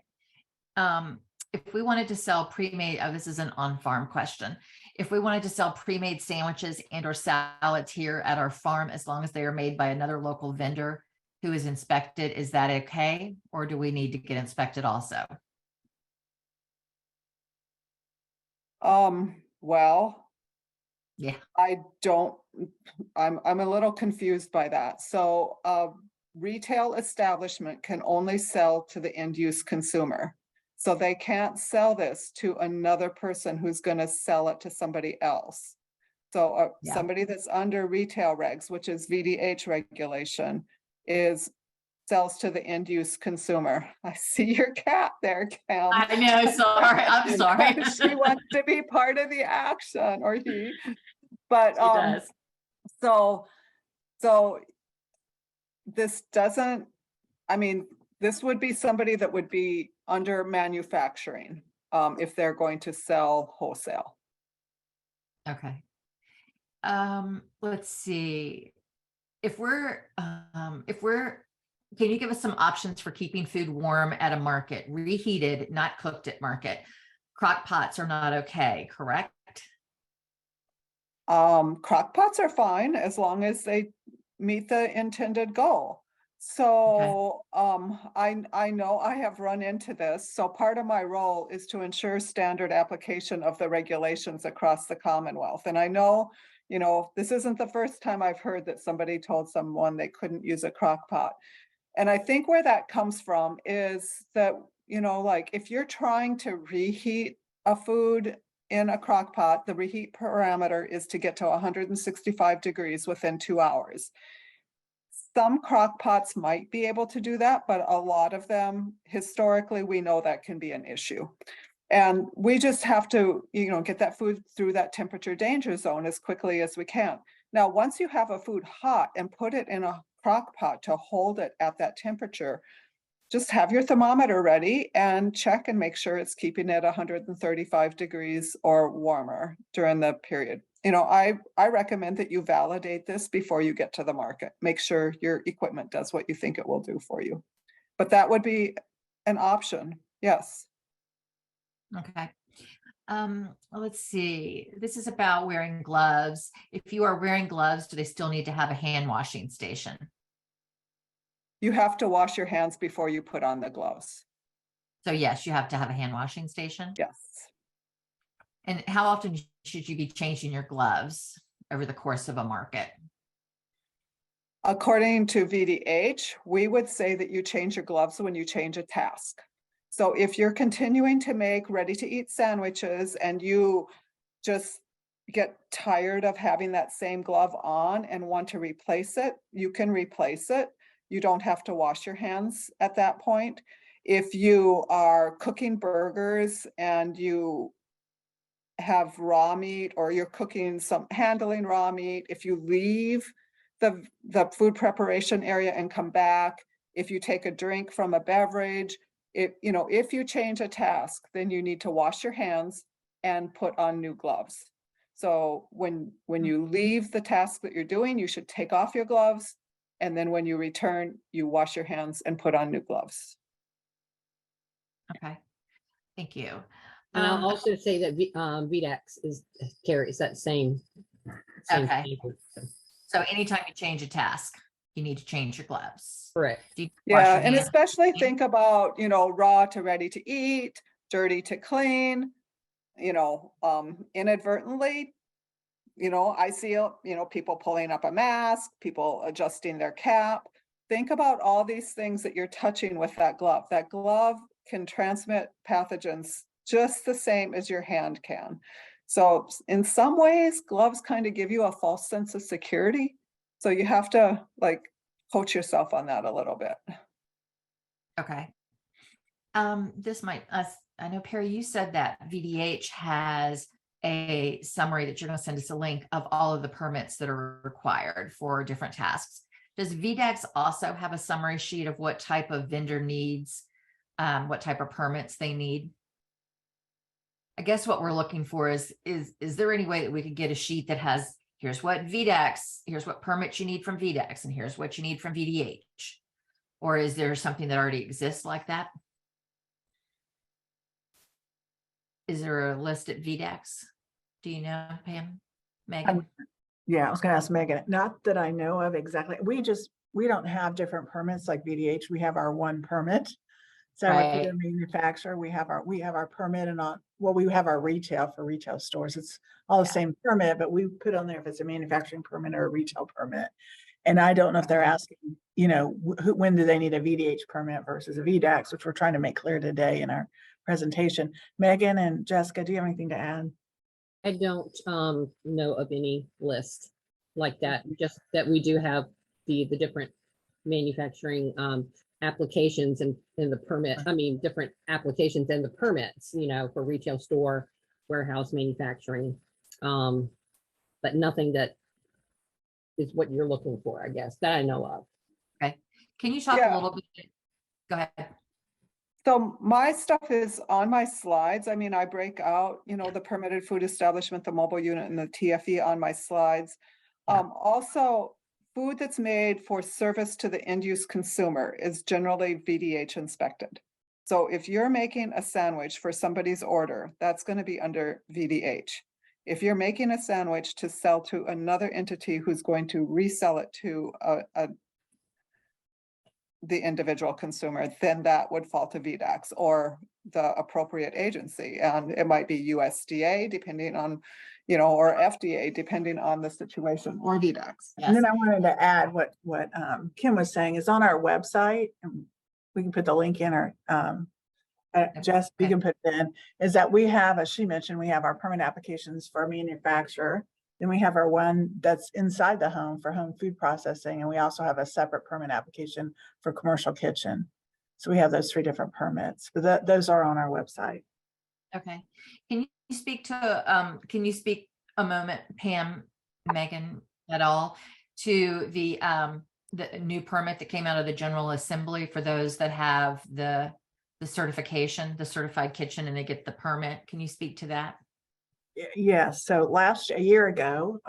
Speaker 1: If we wanted to sell pre-made, this is an on-farm question. If we wanted to sell pre-made sandwiches and or salads here at our farm, as long as they are made by another local vendor who is inspected, is that okay? Or do we need to get inspected also?
Speaker 6: Well,
Speaker 1: yeah,
Speaker 6: I'm a little confused by that. So a retail establishment can only sell to the end use consumer. So they can't sell this to another person who's going to sell it to somebody else. So somebody that's under retail regs, which is VDH regulation, sells to the end use consumer. I see your cat there, Cam.
Speaker 1: I know, sorry, I'm sorry.
Speaker 6: She wants to be part of the action, or he. But
Speaker 1: She does.
Speaker 6: so this doesn't, I mean, this would be somebody that would be under manufacturing if they're going to sell wholesale.
Speaker 1: Okay. Let's see. If we're, can you give us some options for keeping food warm at a market? Reheated, not cooked at market. Crock pots are not okay, correct?
Speaker 6: Crock pots are fine as long as they meet the intended goal. So I know I have run into this. So part of my role is to ensure standard application of the regulations across the Commonwealth. And I know, this isn't the first time I've heard that somebody told someone they couldn't use a crock pot. And I think where that comes from is that, like if you're trying to reheat a food in a crock pot, the reheat parameter is to get to 165 degrees within 2 hours. Some crock pots might be able to do that, but a lot of them, historically, we know that can be an issue. And we just have to, get that food through that temperature danger zone as quickly as we can. Now, once you have a food hot and put it in a crock pot to hold it at that temperature, just have your thermometer ready and check and make sure it's keeping it 135 degrees or warmer during the period. I recommend that you validate this before you get to the market. Make sure your equipment does what you think it will do for you. But that would be an option, yes.
Speaker 1: Okay. Let's see. This is about wearing gloves. If you are wearing gloves, do they still need to have a hand washing station?
Speaker 6: You have to wash your hands before you put on the gloves.
Speaker 1: So yes, you have to have a hand washing station.
Speaker 6: Yes.
Speaker 1: And how often should you be changing your gloves over the course of a market?
Speaker 6: According to VDH, we would say that you change your gloves when you change a task. So if you're continuing to make ready-to-eat sandwiches and you just get tired of having that same glove on and want to replace it, you can replace it. You don't have to wash your hands at that point. If you are cooking burgers and you have raw meat, or you're handling raw meat, if you leave the food preparation area and come back, if you take a drink from a beverage, if you change a task, then you need to wash your hands and put on new gloves. So when you leave the task that you're doing, you should take off your gloves. And then when you return, you wash your hands and put on new gloves.
Speaker 1: Okay. Thank you.
Speaker 3: And I'll also say that VDACS carries that same
Speaker 1: Okay.
Speaker 3: standard, so.
Speaker 1: So anytime you change a task, you need to change your gloves.
Speaker 3: Correct.
Speaker 1: Do you wash
Speaker 6: Yeah,
Speaker 1: your
Speaker 6: and
Speaker 1: hands?
Speaker 6: especially think about, raw to ready to eat, dirty to clean, inadvertently, I see, people pulling up a mask, people adjusting their cap. Think about all these things that you're touching with that glove. That glove can transmit pathogens just the same as your hand can. So in some ways, gloves kind of give you a false sense of security. So you have to coach yourself on that a little bit.
Speaker 1: Okay. This might, I know Perry, you said that VDH has a summary that you're going to send us a link of all of the permits that are required for different tasks. Does VDACS also have a summary sheet of what type of vendor needs, what type of permits they need? I guess what we're looking for is there any way that we could get a sheet that has, here's what VDACS, here's what permits you need from VDACS, and here's what you need from VDH? Or is there something that already exists like that? Is there a list at VDACS? Do you know, Pam? Megan?
Speaker 2: Yeah, I was gonna ask Megan, not that I know of exactly. We don't have different permits like VDH. We have our one permit. So if
Speaker 1: Right.
Speaker 2: you're a manufacturer, we have our permit, and we have our retail for retail stores. It's all the
Speaker 1: Yeah.
Speaker 2: same permit, but we put on there if it's a manufacturing permit or a retail permit. And I don't know if they're asking, when do they need a VDH permit versus a VDACS, which we're trying to make clear today in our presentation. Megan and Jessica, do you have anything to add?
Speaker 3: I don't know of any list like that, just that we do have the different manufacturing applications and the permit, different applications and the permits, for retail store, warehouse manufacturing. But nothing that is what you're looking for, I guess, that I know of.
Speaker 1: Okay. Can you talk a little bit? Go ahead.
Speaker 6: So my stuff is on my slides. I break out, the permitted food establishment, the mobile unit, and the TFE on my slides.
Speaker 1: Yeah.
Speaker 6: Also, food that's made for service to the end use consumer is generally VDH inspected. So if you're making a sandwich for somebody's order, that's going to be under VDH. if you're making a sandwich to sell to another entity who's going to resell it to the individual consumer, then that would fall to VDACS or the appropriate agency. And it might be USDA depending on, or FDA depending on the situation, or VDACS.
Speaker 2: And then I wanted to add what Kim was saying is on our website, and we can put the link in, or Jess, you can put it in, is that we have, as she mentioned, we have our permit applications for manufacturer. Then we have our one that's inside the home for home food processing. And we also have a separate permit application for commercial kitchen. So we have those 3 different permits, but those are on our website.
Speaker 1: Okay. Can you speak a moment, Pam, Megan, at all, to the new permit that came out of the General Assembly for those that have the certification, the certified kitchen, and they get the permit? Can you speak to that?
Speaker 2: Yes, so a year ago,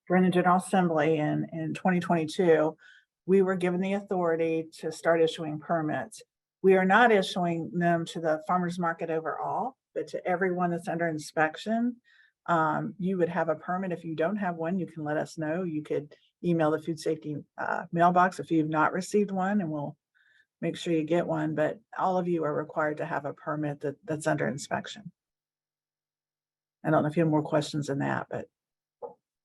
Speaker 2: during the General Assembly in 2022, we were given the authority to start issuing permits. We are not issuing them to the farmers market overall, but to everyone that's under inspection. You would have a permit. If you don't have one, you can let us know. You could email the food safety mailbox if you've not received one, and we'll make sure you get one. But all of you are required to have a permit that's under inspection. I don't know if you have more questions than that, but.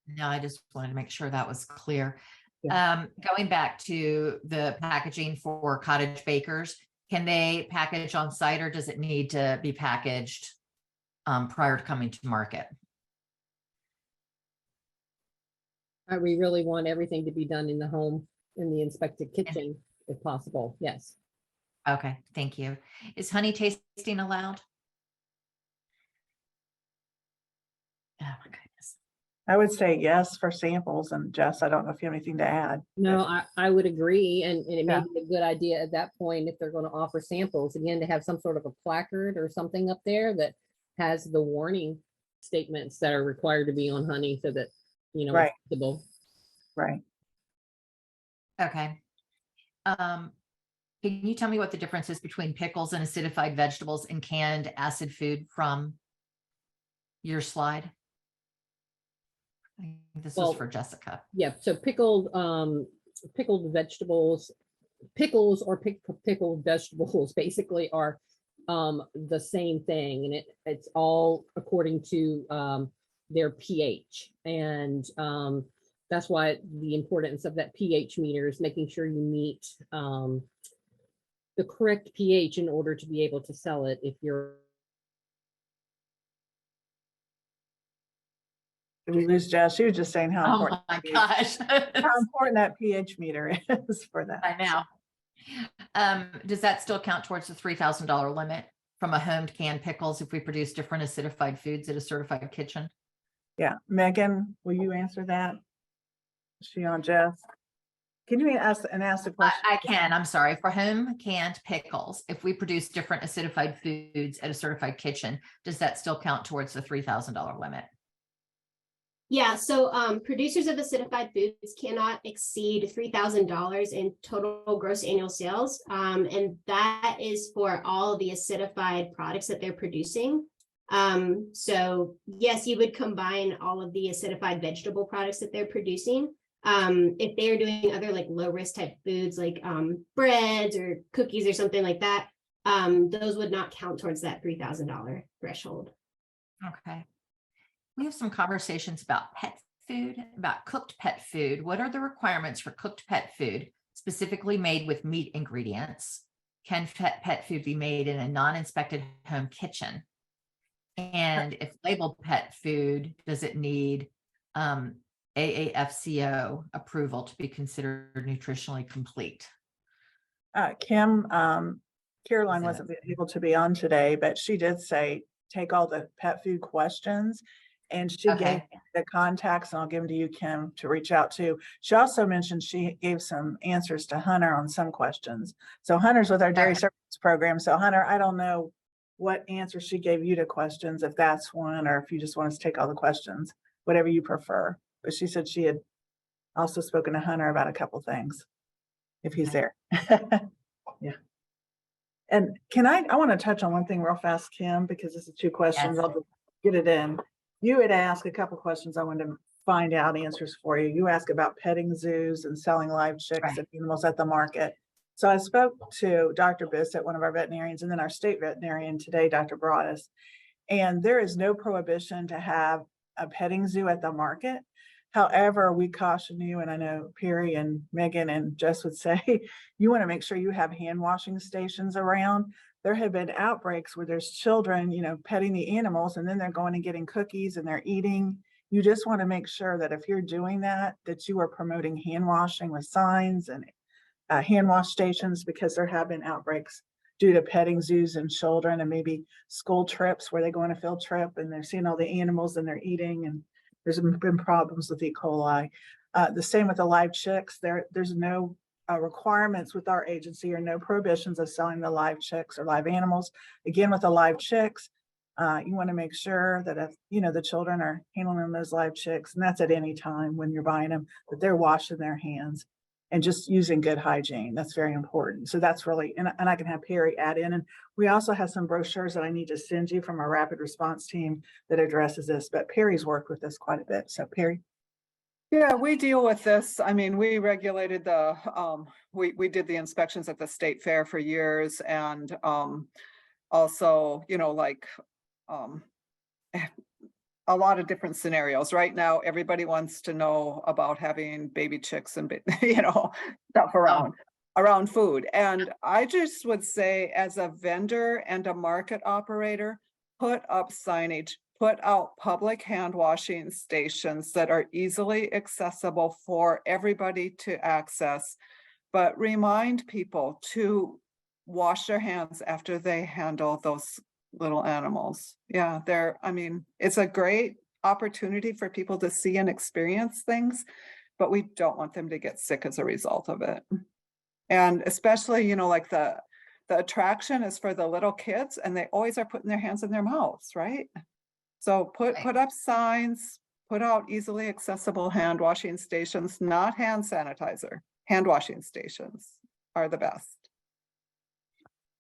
Speaker 1: No, I just wanted to make sure that was clear.
Speaker 2: Yeah.
Speaker 1: Going back to the packaging for cottage bakers, can they package on site, or does it need to be packaged prior to coming to market?
Speaker 3: We really want everything to be done in the home, in the inspected kitchen, if possible. Yes.
Speaker 1: Okay, thank you. Is honey tasting allowed? Oh my goodness.
Speaker 2: I would say yes for samples, and Jess, I don't know if you have anything to add.
Speaker 3: No, I would agree. And it may
Speaker 2: Yeah.
Speaker 3: be a good idea at that point, if they're going to offer samples, again, to have some sort of a placard or something up there that has the warning statements that are required to be on honey, so that,
Speaker 2: Right.
Speaker 3: it's visible.
Speaker 2: Right.
Speaker 1: Okay. Can you tell me what the difference is between pickles and acidified vegetables and canned acid food from your slide? I think this is for Jessica.
Speaker 3: Yeah, so pickled vegetables, pickles or pickled vegetables basically are the same thing, and it's all according to their pH, and that's why the importance of that pH meter is making sure you meet the correct pH in order to be able to sell it. If you're
Speaker 2: Did we lose Jess? She was just saying how
Speaker 1: Oh
Speaker 2: important.
Speaker 1: my gosh.
Speaker 2: How important that pH meter is for that.
Speaker 1: I know. Does that still count towards the $3,000 limit from a homed canned pickles if we produce different acidified foods at a certified kitchen?
Speaker 2: Yeah, Megan, will you answer that? Is she on, Jess? Can you ask the question?
Speaker 1: I can, I'm sorry. For home canned pickles, if we produce different acidified foods at a certified kitchen, does that still count towards the $3,000 limit?
Speaker 5: Yeah, so producers of acidified foods cannot exceed $3,000 in total gross annual sales. And that is for all the acidified products that they're producing. So yes, you would combine all of the acidified vegetable products that they're producing. If they're doing other like low risk type foods like breads or cookies or something like that, those would not count towards that $3,000 threshold.
Speaker 1: Okay. We have some conversations about pet food, about cooked pet food. What are the requirements for cooked pet food, specifically made with meat ingredients? Can pet food be made in a non-inspected home kitchen? And if labeled pet food, does it need AAFCO approval to be considered nutritionally complete?
Speaker 2: Kim, Caroline wasn't able to be on today, but she did say, take all the pet food questions. And she gave the contacts, and I'll give them to you, Kim, to reach out to. She also mentioned she gave some answers to Hunter on some questions. So Hunter's with our dairy services program. So Hunter, I don't know what answer she gave you to questions, if that's one, or if you just want us to take all the questions, whatever you prefer. But she said she had also spoken to Hunter about a couple things, if he's there. Yeah. And I want to touch on one thing real fast, Kim, because this is two questions.
Speaker 1: Yes.
Speaker 2: I'll just get it in. You had asked a couple questions. I wanted to find out answers for you. You asked about petting zoos and selling live chicks
Speaker 1: Right.
Speaker 2: and animals at the market. So I spoke to Dr. Bissett, one of our veterinarians, and then our state veterinarian today, Dr. Broadus. And there is no prohibition to have a petting zoo at the market. However, we caution you, and I know Perry and Megan and Jess would say, you want to make sure you have hand washing stations around. There have been outbreaks where there's children, petting the animals, and then they're going and getting cookies and they're eating. You just want to make sure that if you're doing that, that you are promoting hand washing with signs and hand wash stations, because there have been outbreaks due to petting zoos and children, and maybe school trips where they go on a field trip and they're seeing all the animals and they're eating, and there's been problems with E. coli. The same with the live chicks. There's no requirements with our agency or no prohibitions of selling the live chicks or live animals. Again, with the live chicks, you want to make sure that if the children are handling those live chicks, and that's at any time when you're buying them, that they're washing their hands and just using good hygiene. That's very important. So that's really, and I can have Perry add in. And we also have some brochures that I need to send you from our rapid response team that addresses this, but Perry's worked with this quite a bit. So Perry.
Speaker 6: Yeah, we deal with this. I mean, we regulated we did the inspections at the state fair for years, and also, a lot of different scenarios. Right now, everybody wants to know about having baby chicks and stuff around food. And I just would say, as a vendor and a market operator, put up signage, put out public hand washing stations that are easily accessible for everybody to access, but remind people to wash their hands after they handle those little animals. Yeah, it's a great opportunity for people to see and experience things, but we don't want them to get sick as a result of it. And especially, like the attraction is for the little kids, and they always are putting their hands in their mouths, right? So put up signs, put out easily accessible hand washing stations, not hand sanitizer. Hand washing stations are the best.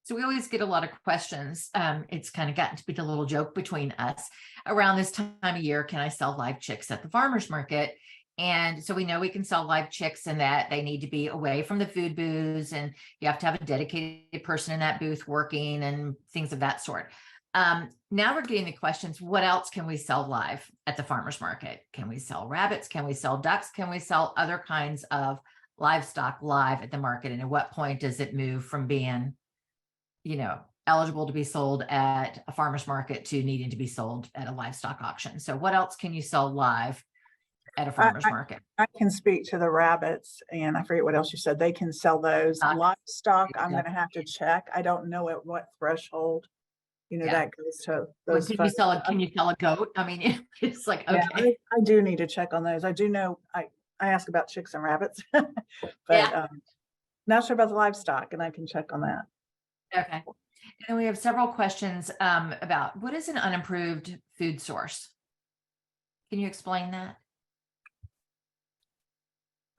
Speaker 1: So we always get a lot of questions. It's kind of gotten to be the little joke between us around this time of year. Can I sell live chicks at the farmer's market? And so we know we can sell live chicks, and that they need to be away from the food booths, and you have to have a dedicated person in that booth working and things of that sort. Now we're getting the questions, what else can we sell live at the farmer's market? Can we sell rabbits? Can we sell ducks? Can we sell other kinds of livestock live at the market? And at what point does it move from being eligible to be sold at a farmer's market to needing to be sold at a livestock auction? So what else can you sell live at a farmer's market?
Speaker 2: I can speak to the rabbits, and I forget what else you said. They can sell those. Livestock, I'm going to have to check. I don't know at what threshold, that goes to those.
Speaker 1: Can you sell a goat? I mean, it's like, okay.
Speaker 2: Yeah, I do need to check on those. I do know, I ask about chicks and rabbits, but not sure about the livestock, and I can check on that.
Speaker 1: Okay. And then we have several questions about what is an unapproved food source? Can you explain that?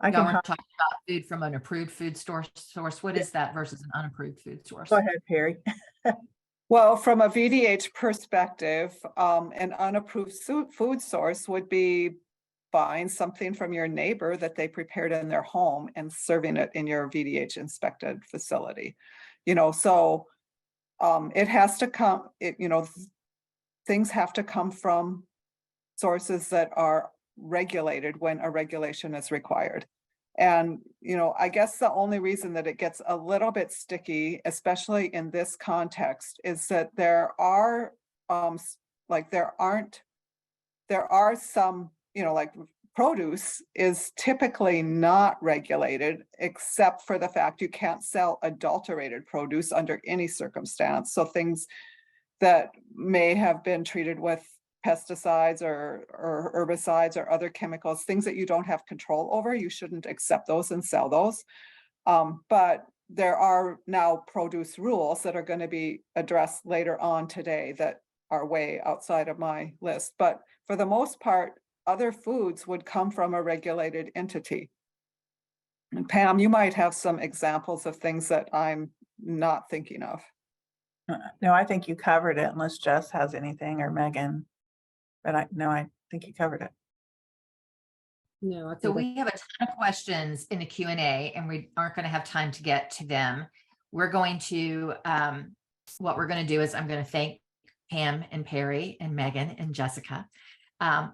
Speaker 1: Y'all were talking about food from an approved food source. What is that versus an unapproved food source?
Speaker 2: Go ahead, Perry.
Speaker 6: Well, from a VDH perspective, an unapproved food source would be buying something from your neighbor that they prepared in their home and serving it in your VDH inspected facility. So it has to come, things have to come from sources that are regulated when a regulation is required. And, I guess the only reason that it gets a little bit sticky, especially in this context, is that there are some, like produce is typically not regulated, except for the fact you can't sell adulterated produce under any circumstance. So things that may have been treated with pesticides or herbicides or other chemicals, things that you don't have control over, you shouldn't accept those and sell those. But there are now produce rules that are going to be addressed later on today that are way outside of my list. But for the most part, other foods would come from a regulated entity. And Pam, you might have some examples of things that I'm not thinking of.
Speaker 2: No, I think you covered it, unless Jess has anything, or Megan. But I think you covered it.
Speaker 3: No, I
Speaker 1: So
Speaker 3: think
Speaker 1: we have a ton of questions in the Q&A and we aren't going to have time to get to them. We're going to, what we're going to do is I'm going to thank Pam and Perry and Megan and Jessica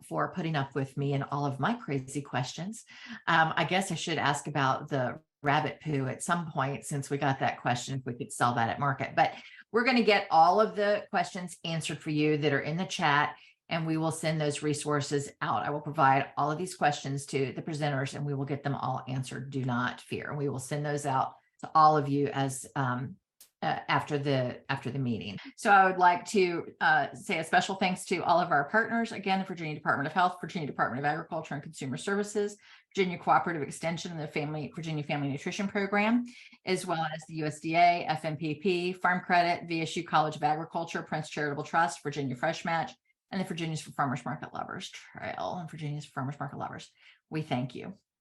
Speaker 1: for putting up with me and all of my crazy questions. I guess I should ask about the rabbit poo at some point, since we got that question, if we could sell that at market. But we're going to get all of the questions answered for you that are in the chat, and we will send those resources out. I will provide all of these questions to the presenters and we will get them all answered. Do not fear. We will send those out to all of you as after the meeting. So I would like to say a special thanks to all of our partners. Again, the Virginia Department of Health, Virginia Department of Agriculture and Consumer Services, Virginia Cooperative Extension, and the Virginia Family Nutrition Program, as well as the USDA, FMPP, Farm Credit, VSU College of Agriculture, Prince Charitable Trust, Virginia Fresh Match, and the Virginia's for Farmers Market Lovers Trail and Virginia's for Farmers Market Lovers. We thank you.